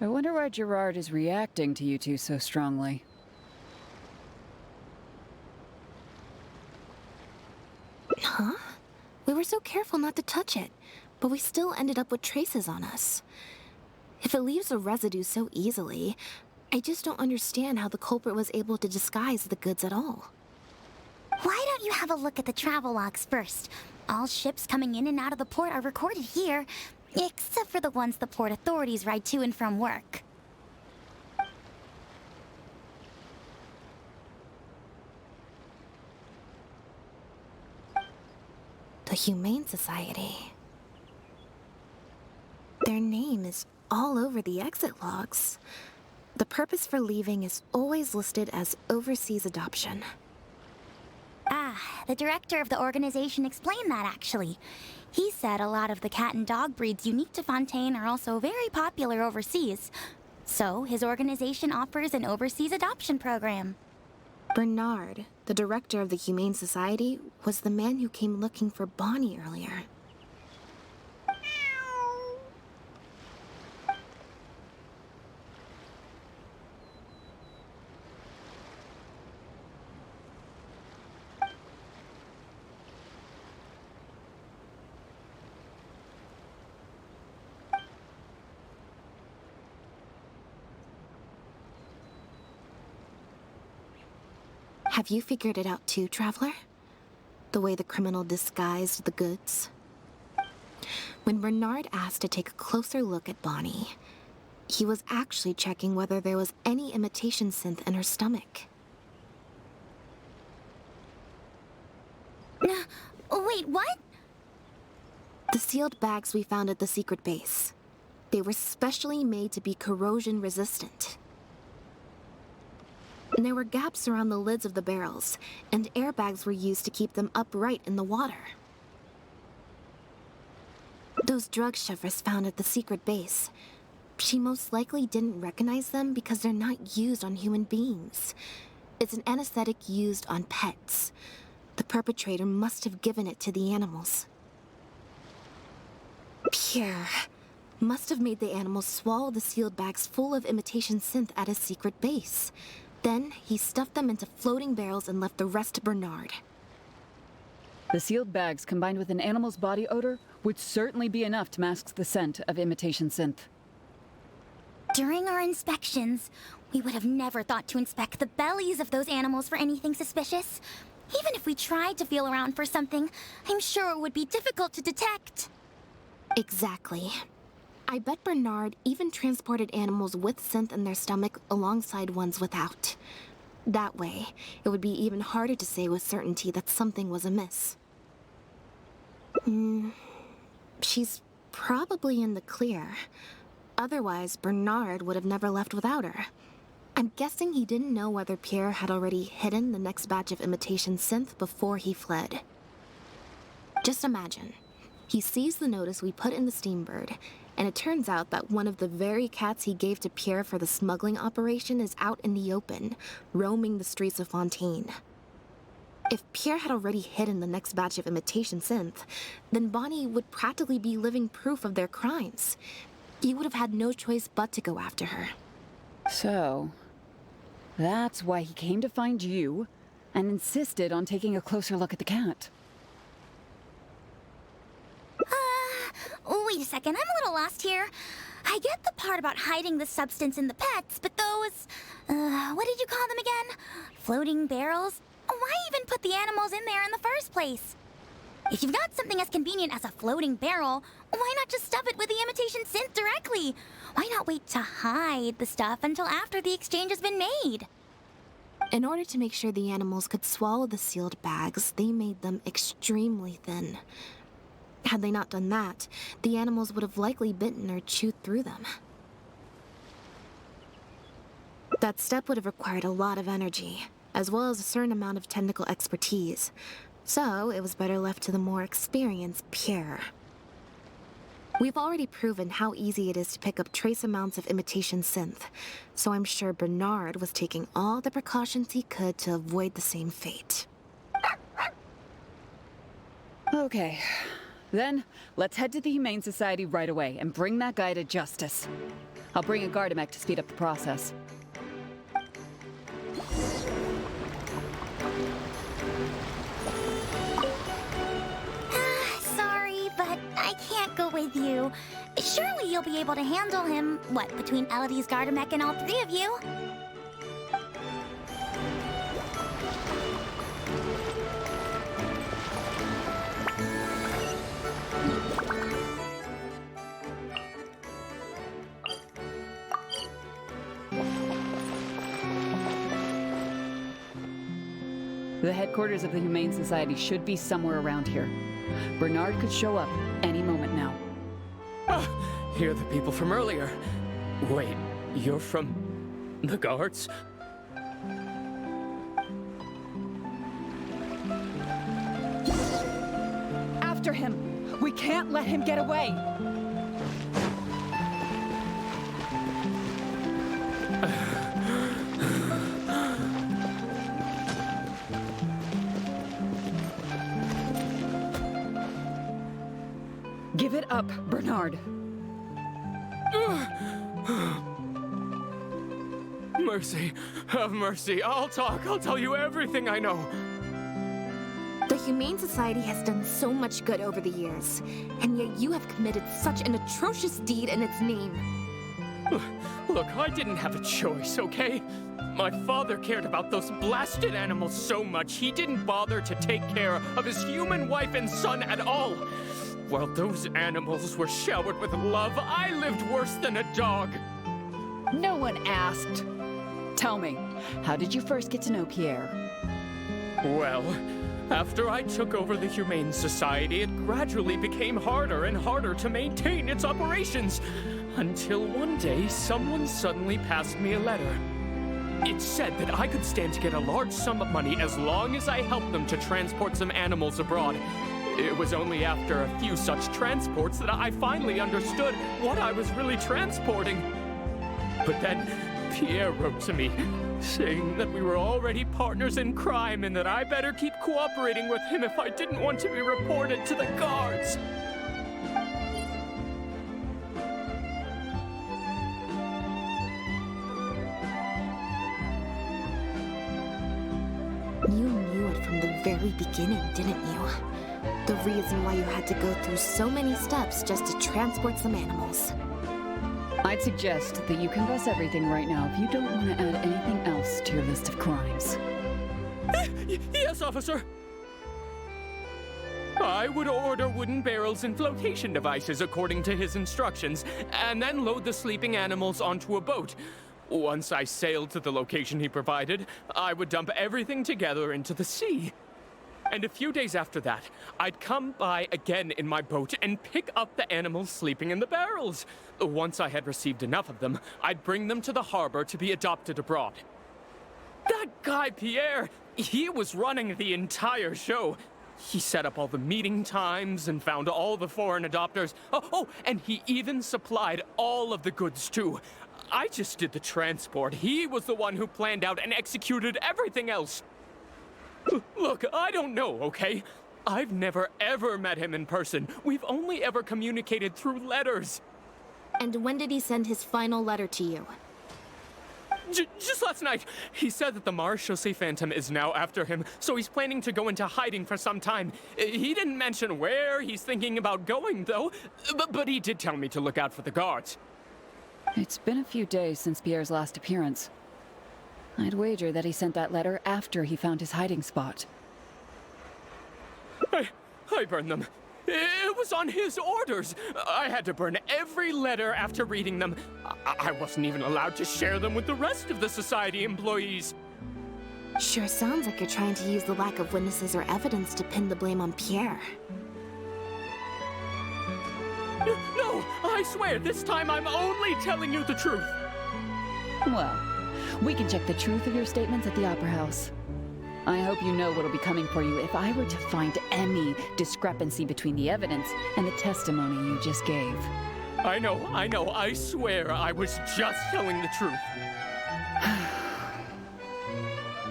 I wonder why Gerard is reacting to you two so strongly. Huh? We were so careful not to touch it, but we still ended up with traces on us. If it leaves a residue so easily, I just don't understand how the culprit was able to disguise the goods at all. Why don't you have a look at the travelogues first? All ships coming in and out of the port are recorded here, except for the ones the port authorities ride to and from work. The Humane Society. Their name is all over the exit logs. The purpose for leaving is always listed as overseas adoption. Ah, the director of the organization explained that, actually. He said a lot of the cat and dog breeds unique to Fontaine are also very popular overseas. So, his organization offers an overseas adoption program. Bernard, the director of the Humane Society, was the man who came looking for Bonnie earlier. Have you figured it out too, Traveler? The way the criminal disguised the goods? When Bernard asked to take a closer look at Bonnie, he was actually checking whether there was any imitation synth in her stomach. Wait, what? The sealed bags we found at the secret base. They were specially made to be corrosion resistant. And there were gaps around the lids of the barrels, and airbags were used to keep them upright in the water. Those drug Chevres found at the secret base, she most likely didn't recognize them because they're not used on human beings. It's an anesthetic used on pets. The perpetrator must have given it to the animals. Pierre must have made the animals swallow the sealed bags full of imitation synth at his secret base. Then, he stuffed them into floating barrels and left the rest to Bernard. The sealed bags combined with an animal's body odor would certainly be enough to mask the scent of imitation synth. During our inspections, we would have never thought to inspect the bellies of those animals for anything suspicious. Even if we tried to feel around for something, I'm sure it would be difficult to detect. Exactly. I bet Bernard even transported animals with synth in their stomach alongside ones without. That way, it would be even harder to say with certainty that something was amiss. She's probably in the clear. Otherwise, Bernard would have never left without her. I'm guessing he didn't know whether Pierre had already hidden the next batch of imitation synth before he fled. Just imagine. He sees the notice we put in the Steambird, and it turns out that one of the very cats he gave to Pierre for the smuggling operation is out in the open, roaming the streets of Fontaine. If Pierre had already hidden the next batch of imitation synth, then Bonnie would practically be living proof of their crimes. He would have had no choice but to go after her. So, that's why he came to find you and insisted on taking a closer look at the cat. Wait a second, I'm a little lost here. I get the part about hiding the substance in the pets, but those, what did you call them again? Floating barrels? Why even put the animals in there in the first place? If you've got something as convenient as a floating barrel, why not just stuff it with the imitation synth directly? Why not wait to hide the stuff until after the exchange has been made? In order to make sure the animals could swallow the sealed bags, they made them extremely thin. Had they not done that, the animals would have likely bitten or chewed through them. That step would have required a lot of energy, as well as a certain amount of technical expertise. So, it was better left to the more experienced Pierre. We've already proven how easy it is to pick up trace amounts of imitation synth, so I'm sure Bernard was taking all the precautions he could to avoid the same fate. Okay. Then, let's head to the Humane Society right away and bring that guy to justice. I'll bring a Gardamek to speed up the process. Sorry, but I can't go with you. Surely you'll be able to handle him, what, between Elodie's Gardamek and all three of you? The headquarters of the Humane Society should be somewhere around here. Bernard could show up any moment now. Ah, you're the people from earlier. Wait, you're from the guards? After him! We can't let him get away! Give it up, Bernard. Mercy. Have mercy. I'll talk. I'll tell you everything I know. The Humane Society has done so much good over the years, and yet you have committed such an atrocious deed in its name. Look, I didn't have a choice, okay? My father cared about those blasted animals so much, he didn't bother to take care of his human wife and son at all. While those animals were showered with love, I lived worse than a dog. No one asked. Tell me, how did you first get to know Pierre? Well, after I took over the Humane Society, it gradually became harder and harder to maintain its operations. Until one day, someone suddenly passed me a letter. It said that I could stand to get a large sum of money as long as I helped them to transport some animals abroad. It was only after a few such transports that I finally understood what I was really transporting. But then, Pierre wrote to me, saying that we were already partners in crime and that I better keep cooperating with him if I didn't want to be reported to the guards. You knew it from the very beginning, didn't you? The reason why you had to go through so many steps just to transport some animals. I'd suggest that you confess everything right now if you don't want to add anything else to your list of crimes. Yes, officer. I would order wooden barrels and flotation devices according to his instructions, and then load the sleeping animals onto a boat. Once I sailed to the location he provided, I would dump everything together into the sea. And a few days after that, I'd come by again in my boat and pick up the animals sleeping in the barrels. Once I had received enough of them, I'd bring them to the harbor to be adopted abroad. That guy, Pierre, he was running the entire show. He set up all the meeting times and found all the foreign adopters. Oh, and he even supplied all of the goods too. I just did the transport. He was the one who planned out and executed everything else. Look, I don't know, okay? I've never ever met him in person. We've only ever communicated through letters. And when did he send his final letter to you? Just last night, he said that the Marechaussee Phantom is now after him, so he's planning to go into hiding for some time. He didn't mention where he's thinking about going, though, but he did tell me to look out for the guards. It's been a few days since Pierre's last appearance. I'd wager that he sent that letter after he found his hiding spot. I burned them. It was on his orders. I had to burn every letter after reading them. I wasn't even allowed to share them with the rest of the society employees. Sure sounds like you're trying to use the lack of witnesses or evidence to pin the blame on Pierre. No, I swear, this time I'm only telling you the truth. Well, we can check the truth of your statements at the Opera House. I hope you know what'll be coming for you if I were to find any discrepancy between the evidence and the testimony you just gave. I know, I swear I was just telling the truth.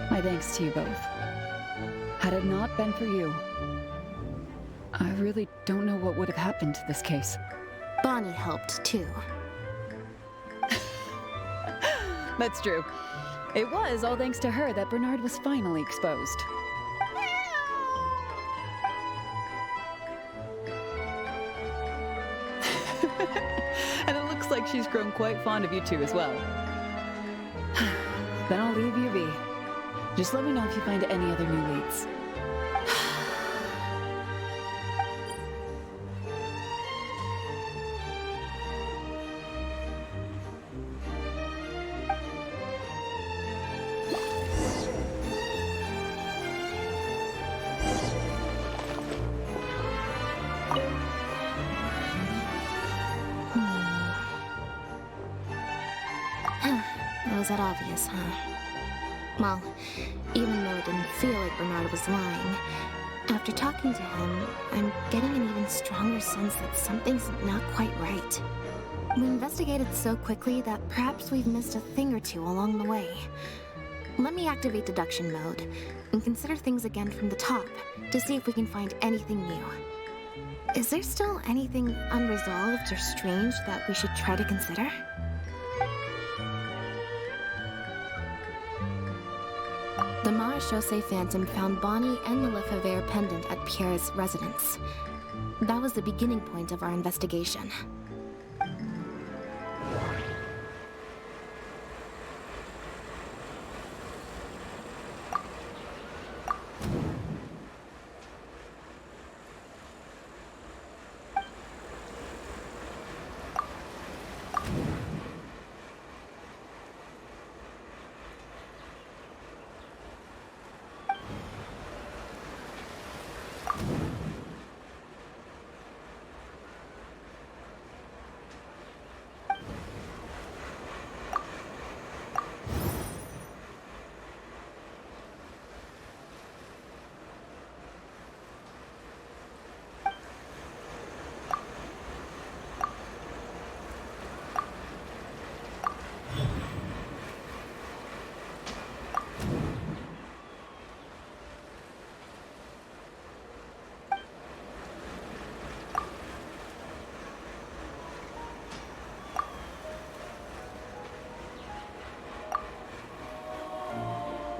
My thanks to you both. Had it not been for you, I really don't know what would have happened to this case. Bonnie helped, too. That's true. It was all thanks to her that Bernard was finally exposed. And it looks like she's grown quite fond of you two as well. Then I'll leave you be. Just let me know if you find any other new leads. Was that obvious, huh? Well, even though it didn't feel like Bernard was lying, after talking to him, I'm getting an even stronger sense that something's not quite right. We investigated so quickly that perhaps we've missed a thing or two along the way. Let me activate deduction mode and consider things again from the top to see if we can find anything new. Is there still anything unresolved or strange that we should try to consider? The Marechaussee Phantom found Bonnie and the Lefebvre pendant at Pierre's residence. That was the beginning point of our investigation.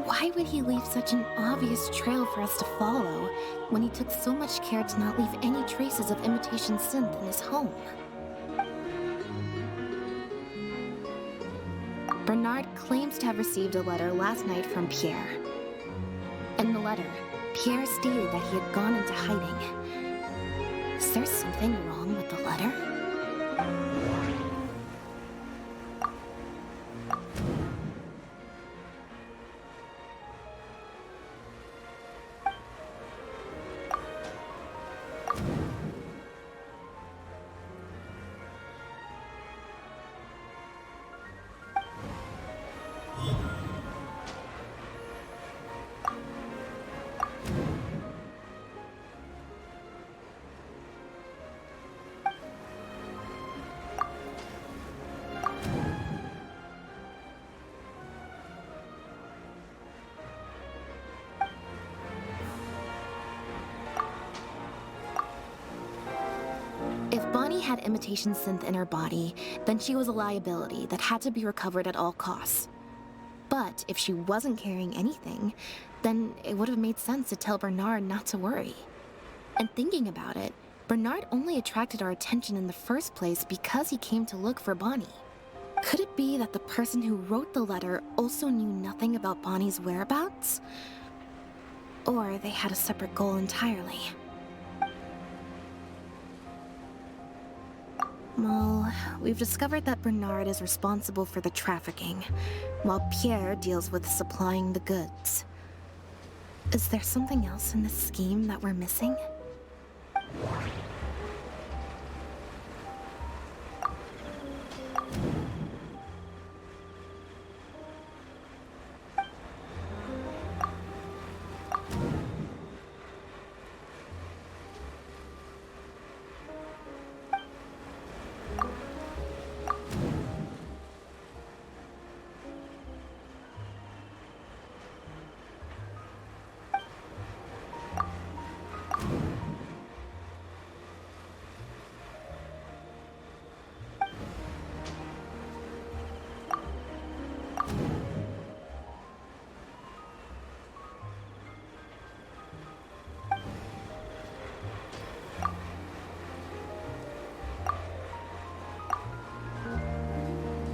why would he leave such an obvious trail for us to follow when he took so much care to not leave any traces of imitation synth in his home? Bernard claims to have received a letter last night from Pierre. In the letter, Pierre stated that he had gone into hiding. Is there something wrong with the letter? If Bonnie had imitation synth in her body, then she was a liability that had to be recovered at all costs. But if she wasn't carrying anything, then it would have made sense to tell Bernard not to worry. And thinking about it, Bernard only attracted our attention in the first place because he came to look for Bonnie. Could it be that the person who wrote the letter also knew nothing about Bonnie's whereabouts? Or they had a separate goal entirely? Well, we've discovered that Bernard is responsible for the trafficking, while Pierre deals with supplying the goods. Is there something else in this scheme that we're missing?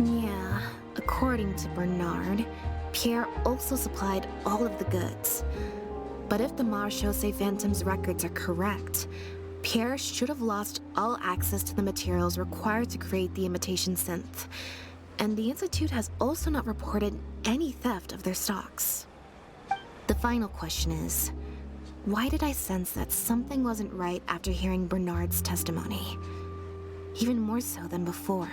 Yeah, according to Bernard, Pierre also supplied all of the goods. But if the Marechaussee Phantom's records are correct, Pierre should have lost all access to the materials required to create the imitation synth. And the Institute has also not reported any theft of their stocks. The final question is, why did I sense that something wasn't right after hearing Bernard's testimony? Even more so than before.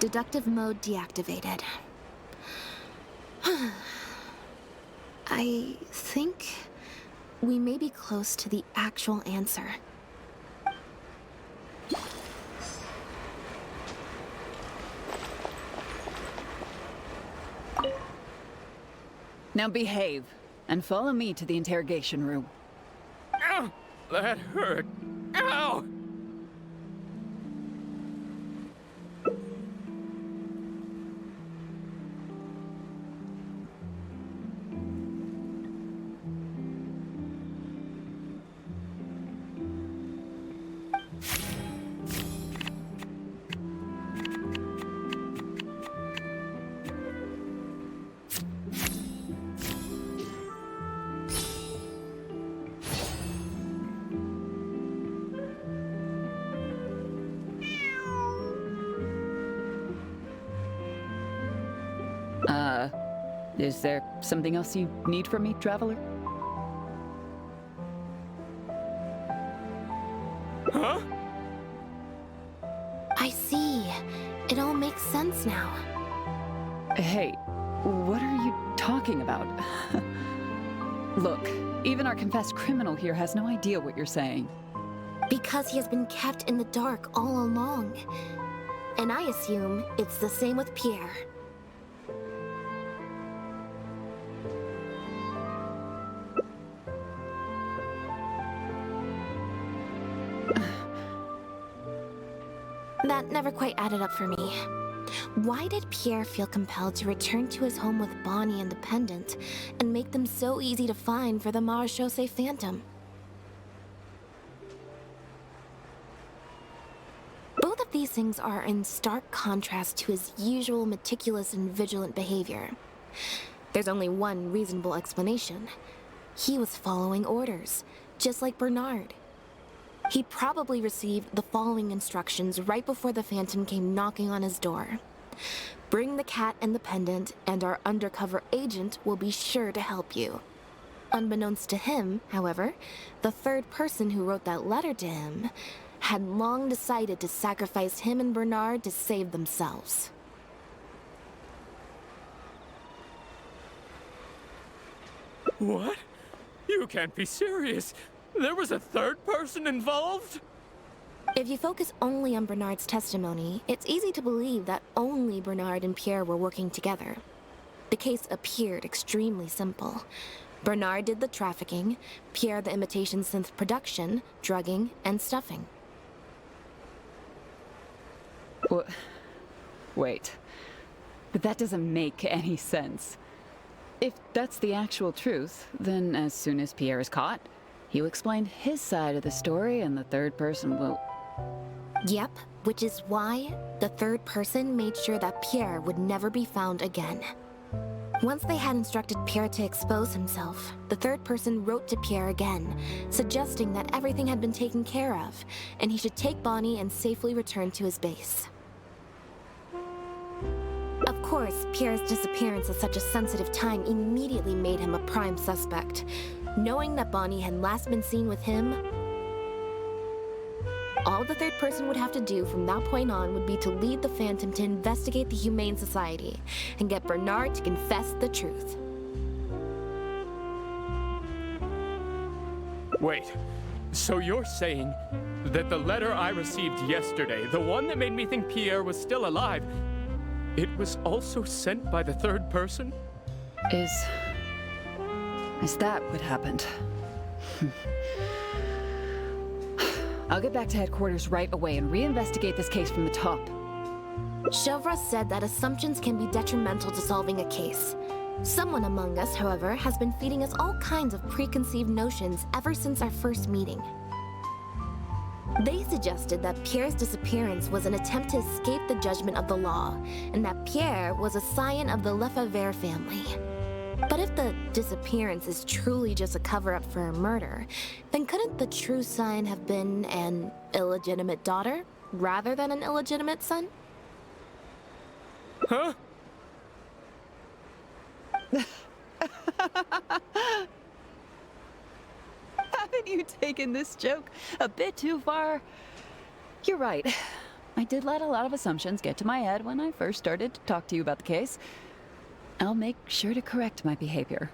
Deductive mode deactivated. I think we may be close to the actual answer. Now behave, and follow me to the interrogation room. Ow! That hurt. Ow! Is there something else you need from me, Traveler? Huh? I see. It all makes sense now. Hey, what are you talking about? Look, even our confessed criminal here has no idea what you're saying. Because he has been kept in the dark all along. And I assume it's the same with Pierre. That never quite added up for me. Why did Pierre feel compelled to return to his home with Bonnie and the pendant, and make them so easy to find for the Marechaussee Phantom? Both of these things are in stark contrast to his usual meticulous and vigilant behavior. There's only one reasonable explanation. He was following orders, just like Bernard. He probably received the following instructions right before the Phantom came knocking on his door. Bring the cat and the pendant, and our undercover agent will be sure to help you. Unbeknownst to him, however, the third person who wrote that letter to him had long decided to sacrifice him and Bernard to save themselves. What? You can't be serious. There was a third person involved? If you focus only on Bernard's testimony, it's easy to believe that only Bernard and Pierre were working together. The case appeared extremely simple. Bernard did the trafficking, Pierre the imitation synth production, drugging, and stuffing. Wait. But that doesn't make any sense. If that's the actual truth, then as soon as Pierre is caught, he'll explain his side of the story and the third person will... Yep, which is why the third person made sure that Pierre would never be found again. Once they had instructed Pierre to expose himself, the third person wrote to Pierre again, suggesting that everything had been taken care of, and he should take Bonnie and safely return to his base. Of course, Pierre's disappearance at such a sensitive time immediately made him a prime suspect. Knowing that Bonnie had last been seen with him, all the third person would have to do from that point on would be to lead the Phantom to investigate the Humane Society and get Bernard to confess the truth. Wait, so you're saying that the letter I received yesterday, the one that made me think Pierre was still alive, it was also sent by the third person? Is that what happened? I'll get back to headquarters right away and reinvestigate this case from the top. Chevra said that assumptions can be detrimental to solving a case. Someone among us, however, has been feeding us all kinds of preconceived notions ever since our first meeting. They suggested that Pierre's disappearance was an attempt to escape the judgment of the law, and that Pierre was a scion of the Lefebvre family. But if the disappearance is truly just a cover-up for a murder, then couldn't the true scion have been an illegitimate daughter, rather than an illegitimate son? Huh? Haven't you taken this joke a bit too far? You're right. I did let a lot of assumptions get to my head when I first started to talk to you about the case. I'll make sure to correct my behavior.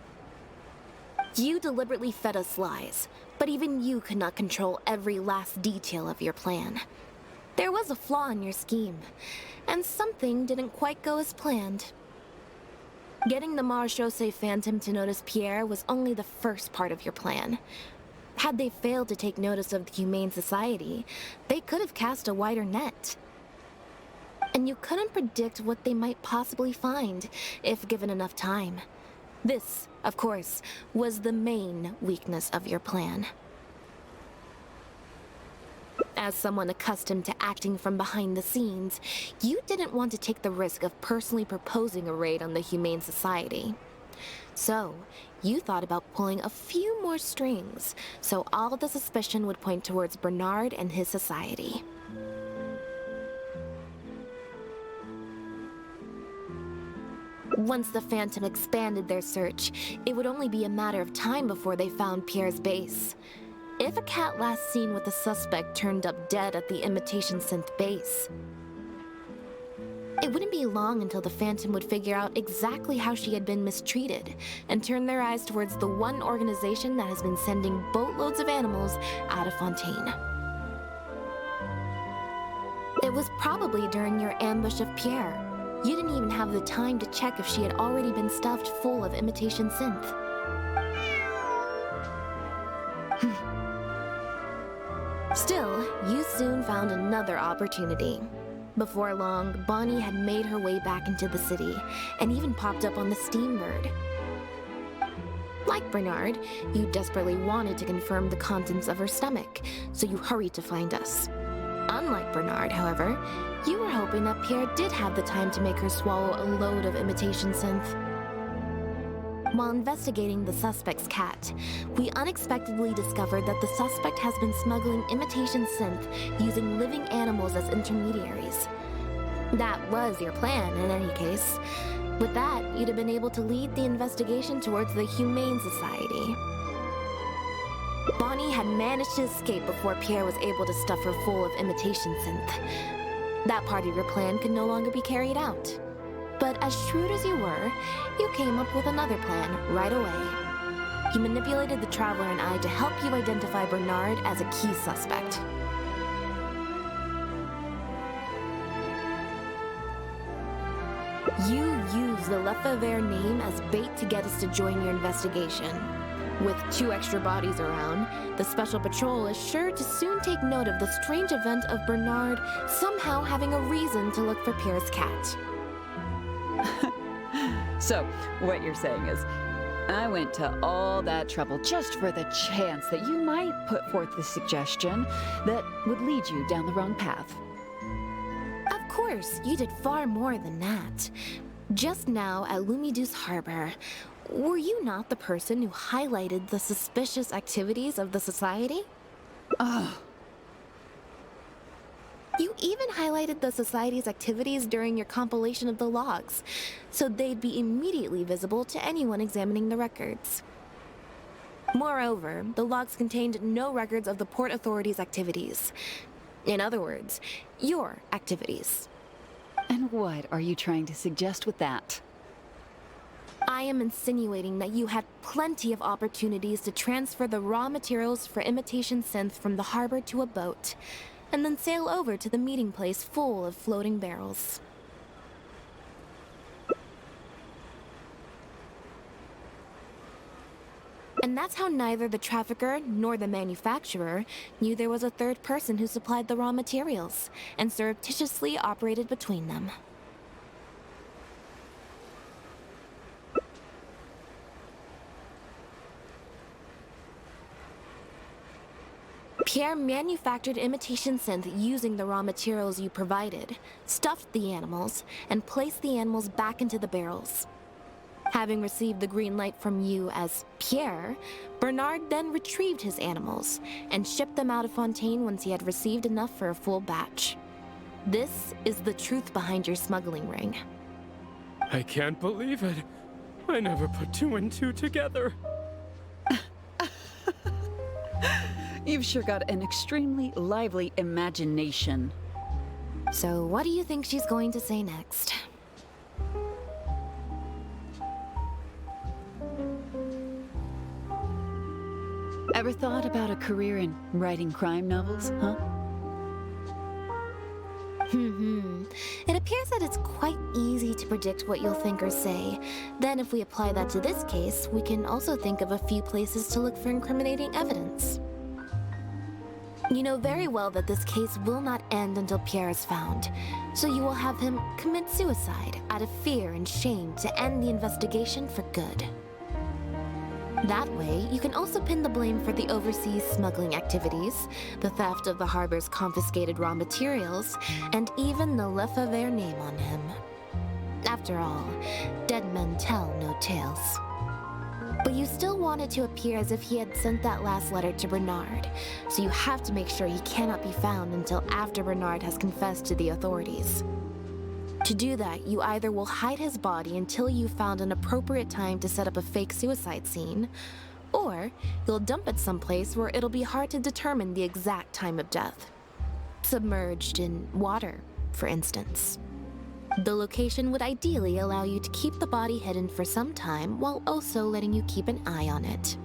You deliberately fed us lies, but even you could not control every last detail of your plan. There was a flaw in your scheme, and something didn't quite go as planned. Getting the Marechaussee Phantom to notice Pierre was only the first part of your plan. Had they failed to take notice of the Humane Society, they could have cast a wider net. And you couldn't predict what they might possibly find, if given enough time. This, of course, was the main weakness of your plan. As someone accustomed to acting from behind the scenes, you didn't want to take the risk of personally proposing a raid on the Humane Society. So, you thought about pulling a few more strings, so all the suspicion would point towards Bernard and his society. Once the Phantom expanded their search, it would only be a matter of time before they found Pierre's base. If a cat last seen with the suspect turned up dead at the imitation synth base, it wouldn't be long until the Phantom would figure out exactly how she had been mistreated and turn their eyes towards the one organization that has been sending boatloads of animals out of Fontaine. It was probably during your ambush of Pierre. You didn't even have the time to check if she had already been stuffed full of imitation synth. Still, you soon found another opportunity. Before long, Bonnie had made her way back into the city, and even popped up on the Steambird. Like Bernard, you desperately wanted to confirm the contents of her stomach, so you hurried to find us. Unlike Bernard, however, you were hoping that Pierre did have the time to make her swallow a load of imitation synth. While investigating the suspect's cat, we unexpectedly discovered that the suspect has been smuggling imitation synth using living animals as intermediaries. That was your plan, in any case. With that, you'd have been able to lead the investigation towards the Humane Society. Bonnie had managed to escape before Pierre was able to stuff her full of imitation synth. That part of your plan could no longer be carried out. But as shrewd as you were, you came up with another plan right away. You manipulated the Traveler and I to help you identify Bernard as a key suspect. You used the Lefebvre name as bait to get us to join your investigation. With 2 extra bodies around, the Special Patrol is sure to soon take note of the strange event of Bernard somehow having a reason to look for Pierre's cat. So, what you're saying is, I went to all that trouble just for the chance that you might put forth the suggestion that would lead you down the wrong path. Of course, you did far more than that. Just now at Lumiduce Harbor, were you not the person who highlighted the suspicious activities of the Society? Oh. You even highlighted the Society's activities during your compilation of the logs, so they'd be immediately visible to anyone examining the records. Moreover, the logs contained no records of the Port Authority's activities. In other words, your activities. And what are you trying to suggest with that? I am insinuating that you had plenty of opportunities to transfer the raw materials for imitation synth from the harbor to a boat, and then sail over to the meeting place full of floating barrels. And that's how neither the trafficker nor the manufacturer knew there was a third person who supplied the raw materials, and surreptitiously operated between them. Pierre manufactured imitation synth using the raw materials you provided, stuffed the animals, and placed the animals back into the barrels. Having received the green light from you as Pierre, Bernard then retrieved his animals and shipped them out of Fontaine once he had received enough for a full batch. This is the truth behind your smuggling ring. I can't believe it. I never put 2 and 2 together. You've sure got an extremely lively imagination. So what do you think she's going to say next? Ever thought about a career in writing crime novels, huh? It appears that it's quite easy to predict what you'll think or say. Then if we apply that to this case, we can also think of a few places to look for incriminating evidence. You know very well that this case will not end until Pierre is found, so you will have him commit suicide out of fear and shame to end the investigation for good. That way, you can also pin the blame for the overseas smuggling activities, the theft of the harbor's confiscated raw materials, and even the Lefebvre name on him. After all, dead men tell no tales. But you still want it to appear as if he had sent that last letter to Bernard, so you have to make sure he cannot be found until after Bernard has confessed to the authorities. To do that, you either will hide his body until you've found an appropriate time to set up a fake suicide scene, or you'll dump it someplace where it'll be hard to determine the exact time of death. Submerged in water, for instance. The location would ideally allow you to keep the body hidden for some time while also letting you keep an eye on it.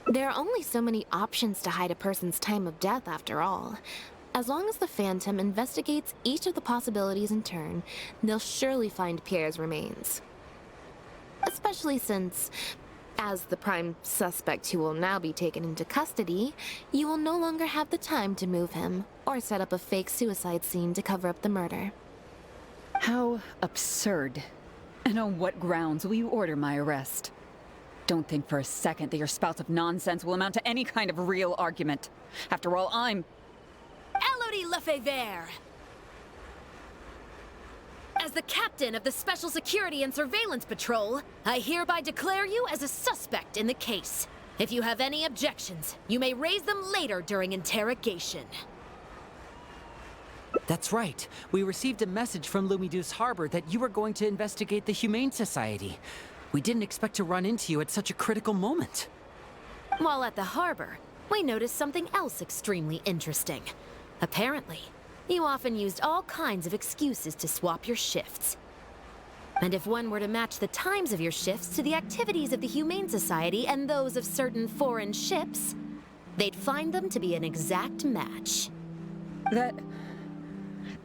There are only so many options to hide a person's time of death, after all. As long as the Phantom investigates each of the possibilities in turn, they'll surely find Pierre's remains. Especially since, as the prime suspect who will now be taken into custody, you will no longer have the time to move him, or set up a fake suicide scene to cover up the murder. How absurd. And on what grounds will you order my arrest? Don't think for a second that your spouts of nonsense will amount to any kind of real argument. After all, I'm... Elodie Lefebvre! As the captain of the Special Security and Surveillance Patrol, I hereby declare you as a suspect in the case. If you have any objections, you may raise them later during interrogation. That's right. We received a message from Lumiduce Harbor that you were going to investigate the Humane Society. We didn't expect to run into you at such a critical moment. While at the harbor, we noticed something else extremely interesting. Apparently, you often used all kinds of excuses to swap your shifts. And if one were to match the times of your shifts to the activities of the Humane Society and those of certain foreign ships, they'd find them to be an exact match.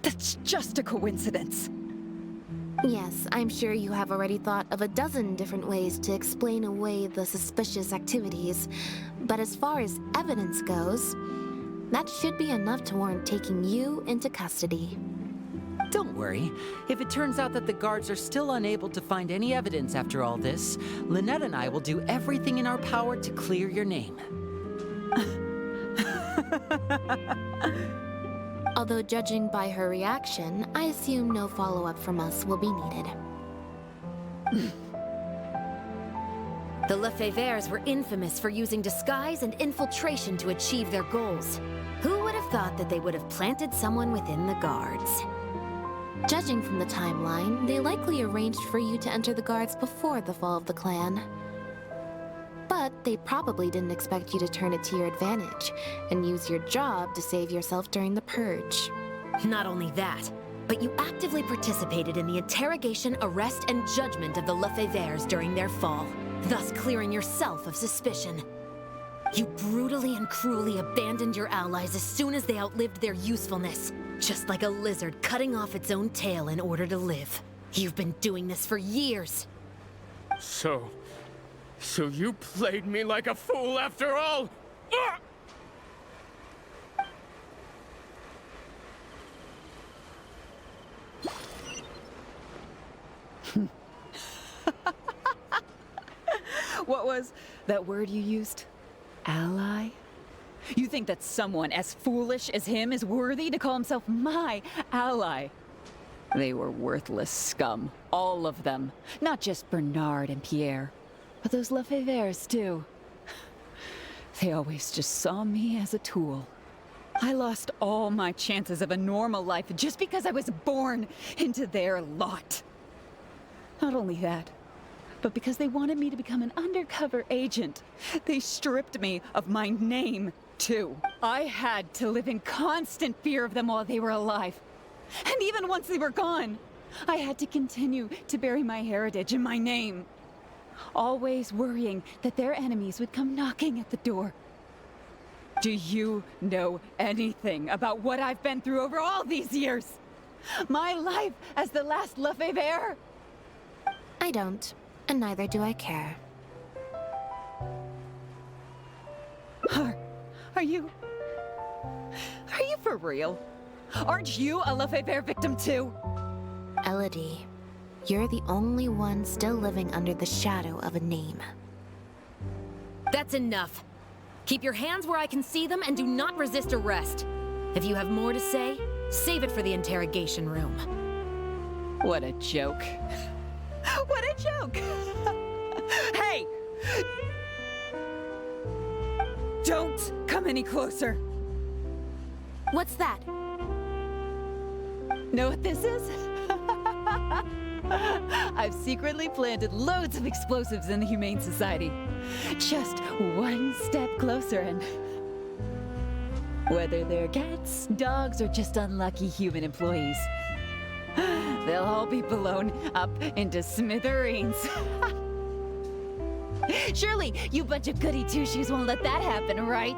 That's just a coincidence. Yes, I'm sure you have already thought of a dozen different ways to explain away the suspicious activities, but as far as evidence goes, that should be enough to warrant taking you into custody. Don't worry. If it turns out that the guards are still unable to find any evidence after all this, Lynette and I will do everything in our power to clear your name. Although judging by her reaction, I assume no follow-up from us will be needed. The Lefebvres were infamous for using disguise and infiltration to achieve their goals. Who would have thought that they would have planted someone within the guards? Judging from the timeline, they likely arranged for you to enter the guards before the fall of the clan. But they probably didn't expect you to turn it to your advantage and use your job to save yourself during the purge. Not only that, but you actively participated in the interrogation, arrest, and judgment of the Lefebvres during their fall, thus clearing yourself of suspicion. You brutally and cruelly abandoned your allies as soon as they outlived their usefulness, just like a lizard cutting off its own tail in order to live. You've been doing this for years. So you played me like a fool after all? Ah! What was that word you used? Ally? You think that someone as foolish as him is worthy to call himself my ally? They were worthless scum, all of them. Not just Bernard and Pierre, but those Lefebvres too. They always just saw me as a tool. I lost all my chances of a normal life just because I was born into their lot. Not only that, but because they wanted me to become an undercover agent, they stripped me of my name, too. I had to live in constant fear of them while they were alive. And even once they were gone, I had to continue to bury my heritage and my name. Always worrying that their enemies would come knocking at the door. Do you know anything about what I've been through over all these years? My life as the last Lefebvre? I don't, and neither do I care. Are you for real? Aren't you a Lefebvre victim too? Elodie, you're the only one still living under the shadow of a name. That's enough. Keep your hands where I can see them and do not resist arrest. If you have more to say, save it for the interrogation room. What a joke. What a joke! Hey! Don't come any closer. What's that? Know what this is? I've secretly planted loads of explosives in the Humane Society. Just one step closer and... whether they're cats, dogs, or just unlucky human employees, they'll all be blown up into smithereens. Surely, you bunch of goody two-shoes won't let that happen, right?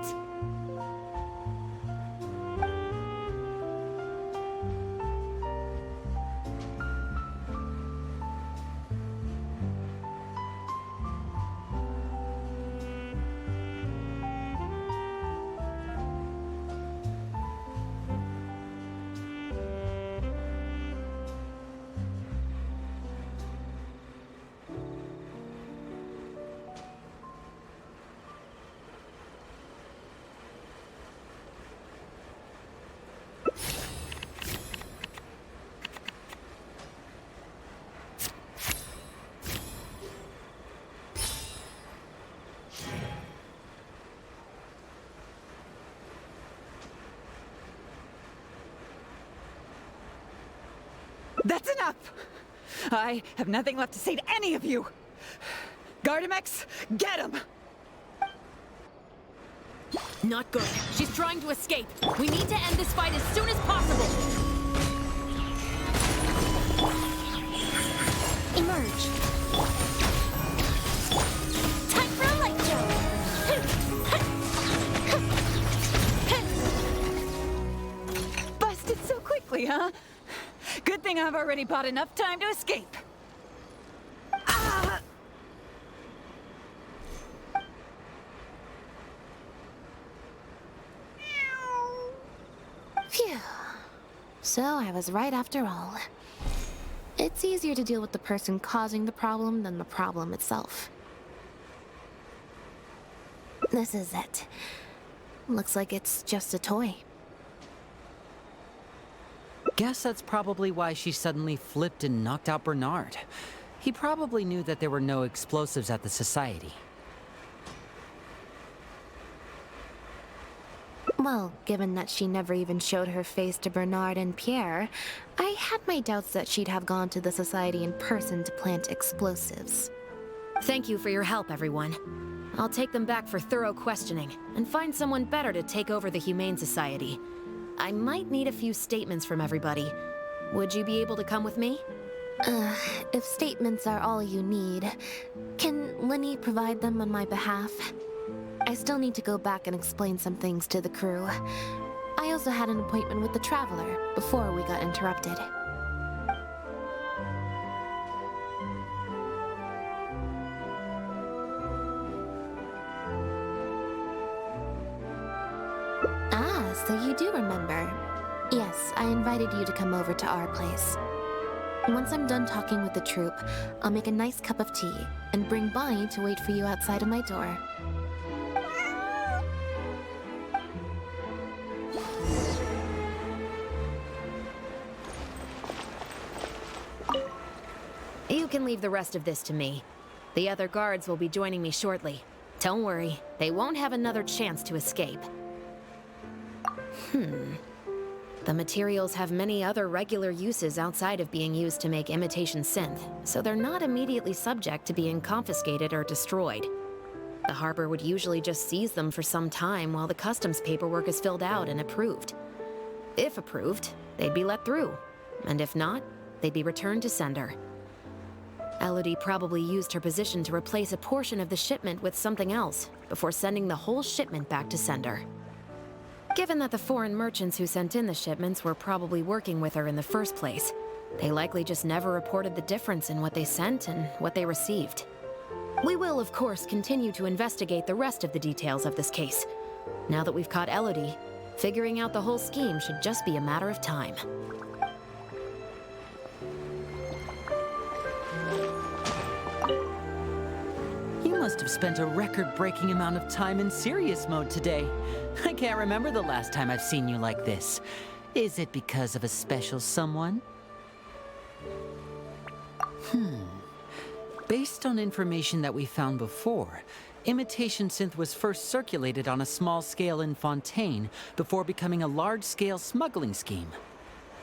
That's enough! I have nothing left to say to any of you! Gardamex, get him! Not good. She's trying to escape. We need to end this fight as soon as possible. Emerge. Time for a light show. Busted so quickly, huh? Good thing I've already bought enough time to escape. Ah! Phew. So I was right after all. It's easier to deal with the person causing the problem than the problem itself. This is it. Looks like it's just a toy. Guess that's probably why she suddenly flipped and knocked out Bernard. He probably knew that there were no explosives at the Society. Well, given that she never even showed her face to Bernard and Pierre, I had my doubts that she'd have gone to the Society in person to plant explosives. Thank you for your help, everyone. I'll take them back for thorough questioning and find someone better to take over the Humane Society. I might need a few statements from everybody. Would you be able to come with me? If statements are all you need, can Lynette provide them on my behalf? I still need to go back and explain some things to the crew. I also had an appointment with the Traveler before we got interrupted. Ah, so you do remember. Yes, I invited you to come over to our place. Once I'm done talking with the troupe, I'll make a nice cup of tea and bring Bonnie to wait for you outside of my door. You can leave the rest of this to me. The other guards will be joining me shortly. Don't worry, they won't have another chance to escape. The materials have many other regular uses outside of being used to make imitation synth, so they're not immediately subject to being confiscated or destroyed. The harbor would usually just seize them for some time while the customs paperwork is filled out and approved. If approved, they'd be let through, and if not, they'd be returned to sender. Elodie probably used her position to replace a portion of the shipment with something else before sending the whole shipment back to sender. Given that the foreign merchants who sent in the shipments were probably working with her in the first place, they likely just never reported the difference in what they sent and what they received. We will, of course, continue to investigate the rest of the details of this case. Now that we've caught Elodie, figuring out the whole scheme should just be a matter of time. You must have spent a record-breaking amount of time in serious mode today. I can't remember the last time I've seen you like this. Is it because of a special someone? Based on information that we found before, imitation synth was first circulated on a small scale in Fontaine before becoming a large-scale smuggling scheme.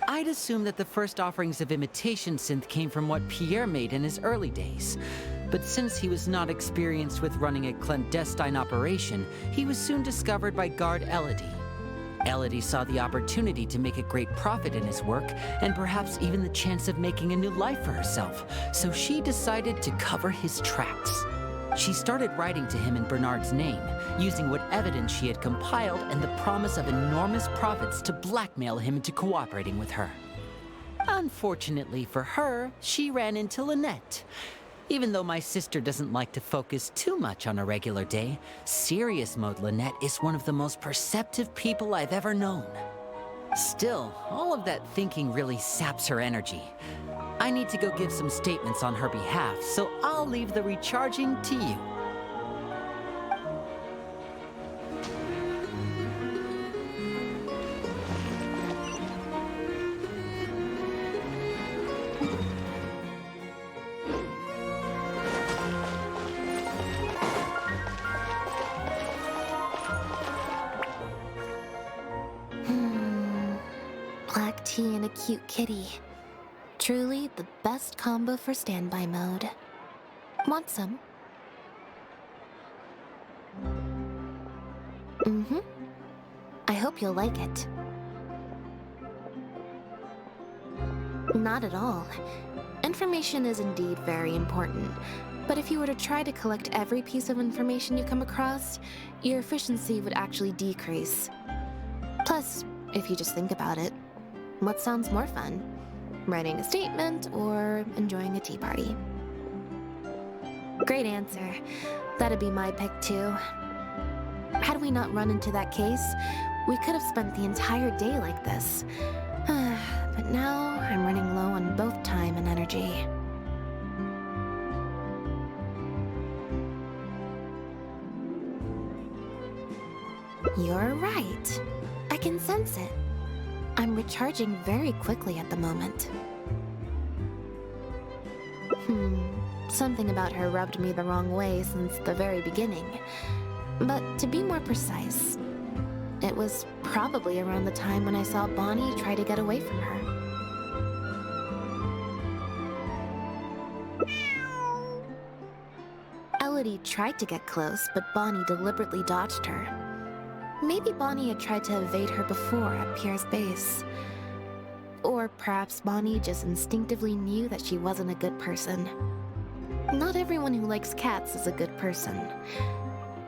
I'd assume that the first offerings of imitation synth came from what Pierre made in his early days. But since he was not experienced with running a clandestine operation, he was soon discovered by guard Elodie. Elodie saw the opportunity to make a great profit in his work, and perhaps even the chance of making a new life for herself, so she decided to cover his tracks. She started writing to him in Bernard's name, using what evidence she had compiled and the promise of enormous profits to blackmail him into cooperating with her. Unfortunately for her, she ran into Lynette. Even though my sister doesn't like to focus too much on a regular day, serious mode Lynette is one of the most perceptive people I've ever known. Still, all of that thinking really saps her energy. I need to go give some statements on her behalf, so I'll leave the recharging to you. Black tea and a cute kitty. Truly the best combo for standby mode. Want some? I hope you'll like it. Not at all. Information is indeed very important, but if you were to try to collect every piece of information you come across, your efficiency would actually decrease. Plus, if you just think about it, what sounds more fun? Writing a statement or enjoying a tea party? Great answer. That'd be my pick too. Had we not run into that case, we could have spent the entire day like this. But now I'm running low on both time and energy. You're right. I can sense it. I'm recharging very quickly at the moment. Something about her rubbed me the wrong way since the very beginning. But to be more precise, it was probably around the time when I saw Bonnie try to get away from her. Elodie tried to get close, but Bonnie deliberately dodged her. Maybe Bonnie had tried to evade her before at Pierre's base. Or perhaps Bonnie just instinctively knew that she wasn't a good person. Not everyone who likes cats is a good person.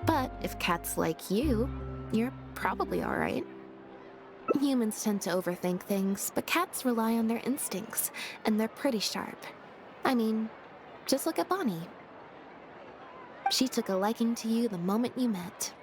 But if cats like you, you're probably alright. Humans tend to overthink things, but cats rely on their instincts, and they're pretty sharp. I mean, just look at Bonnie. She took a liking to you the moment you met.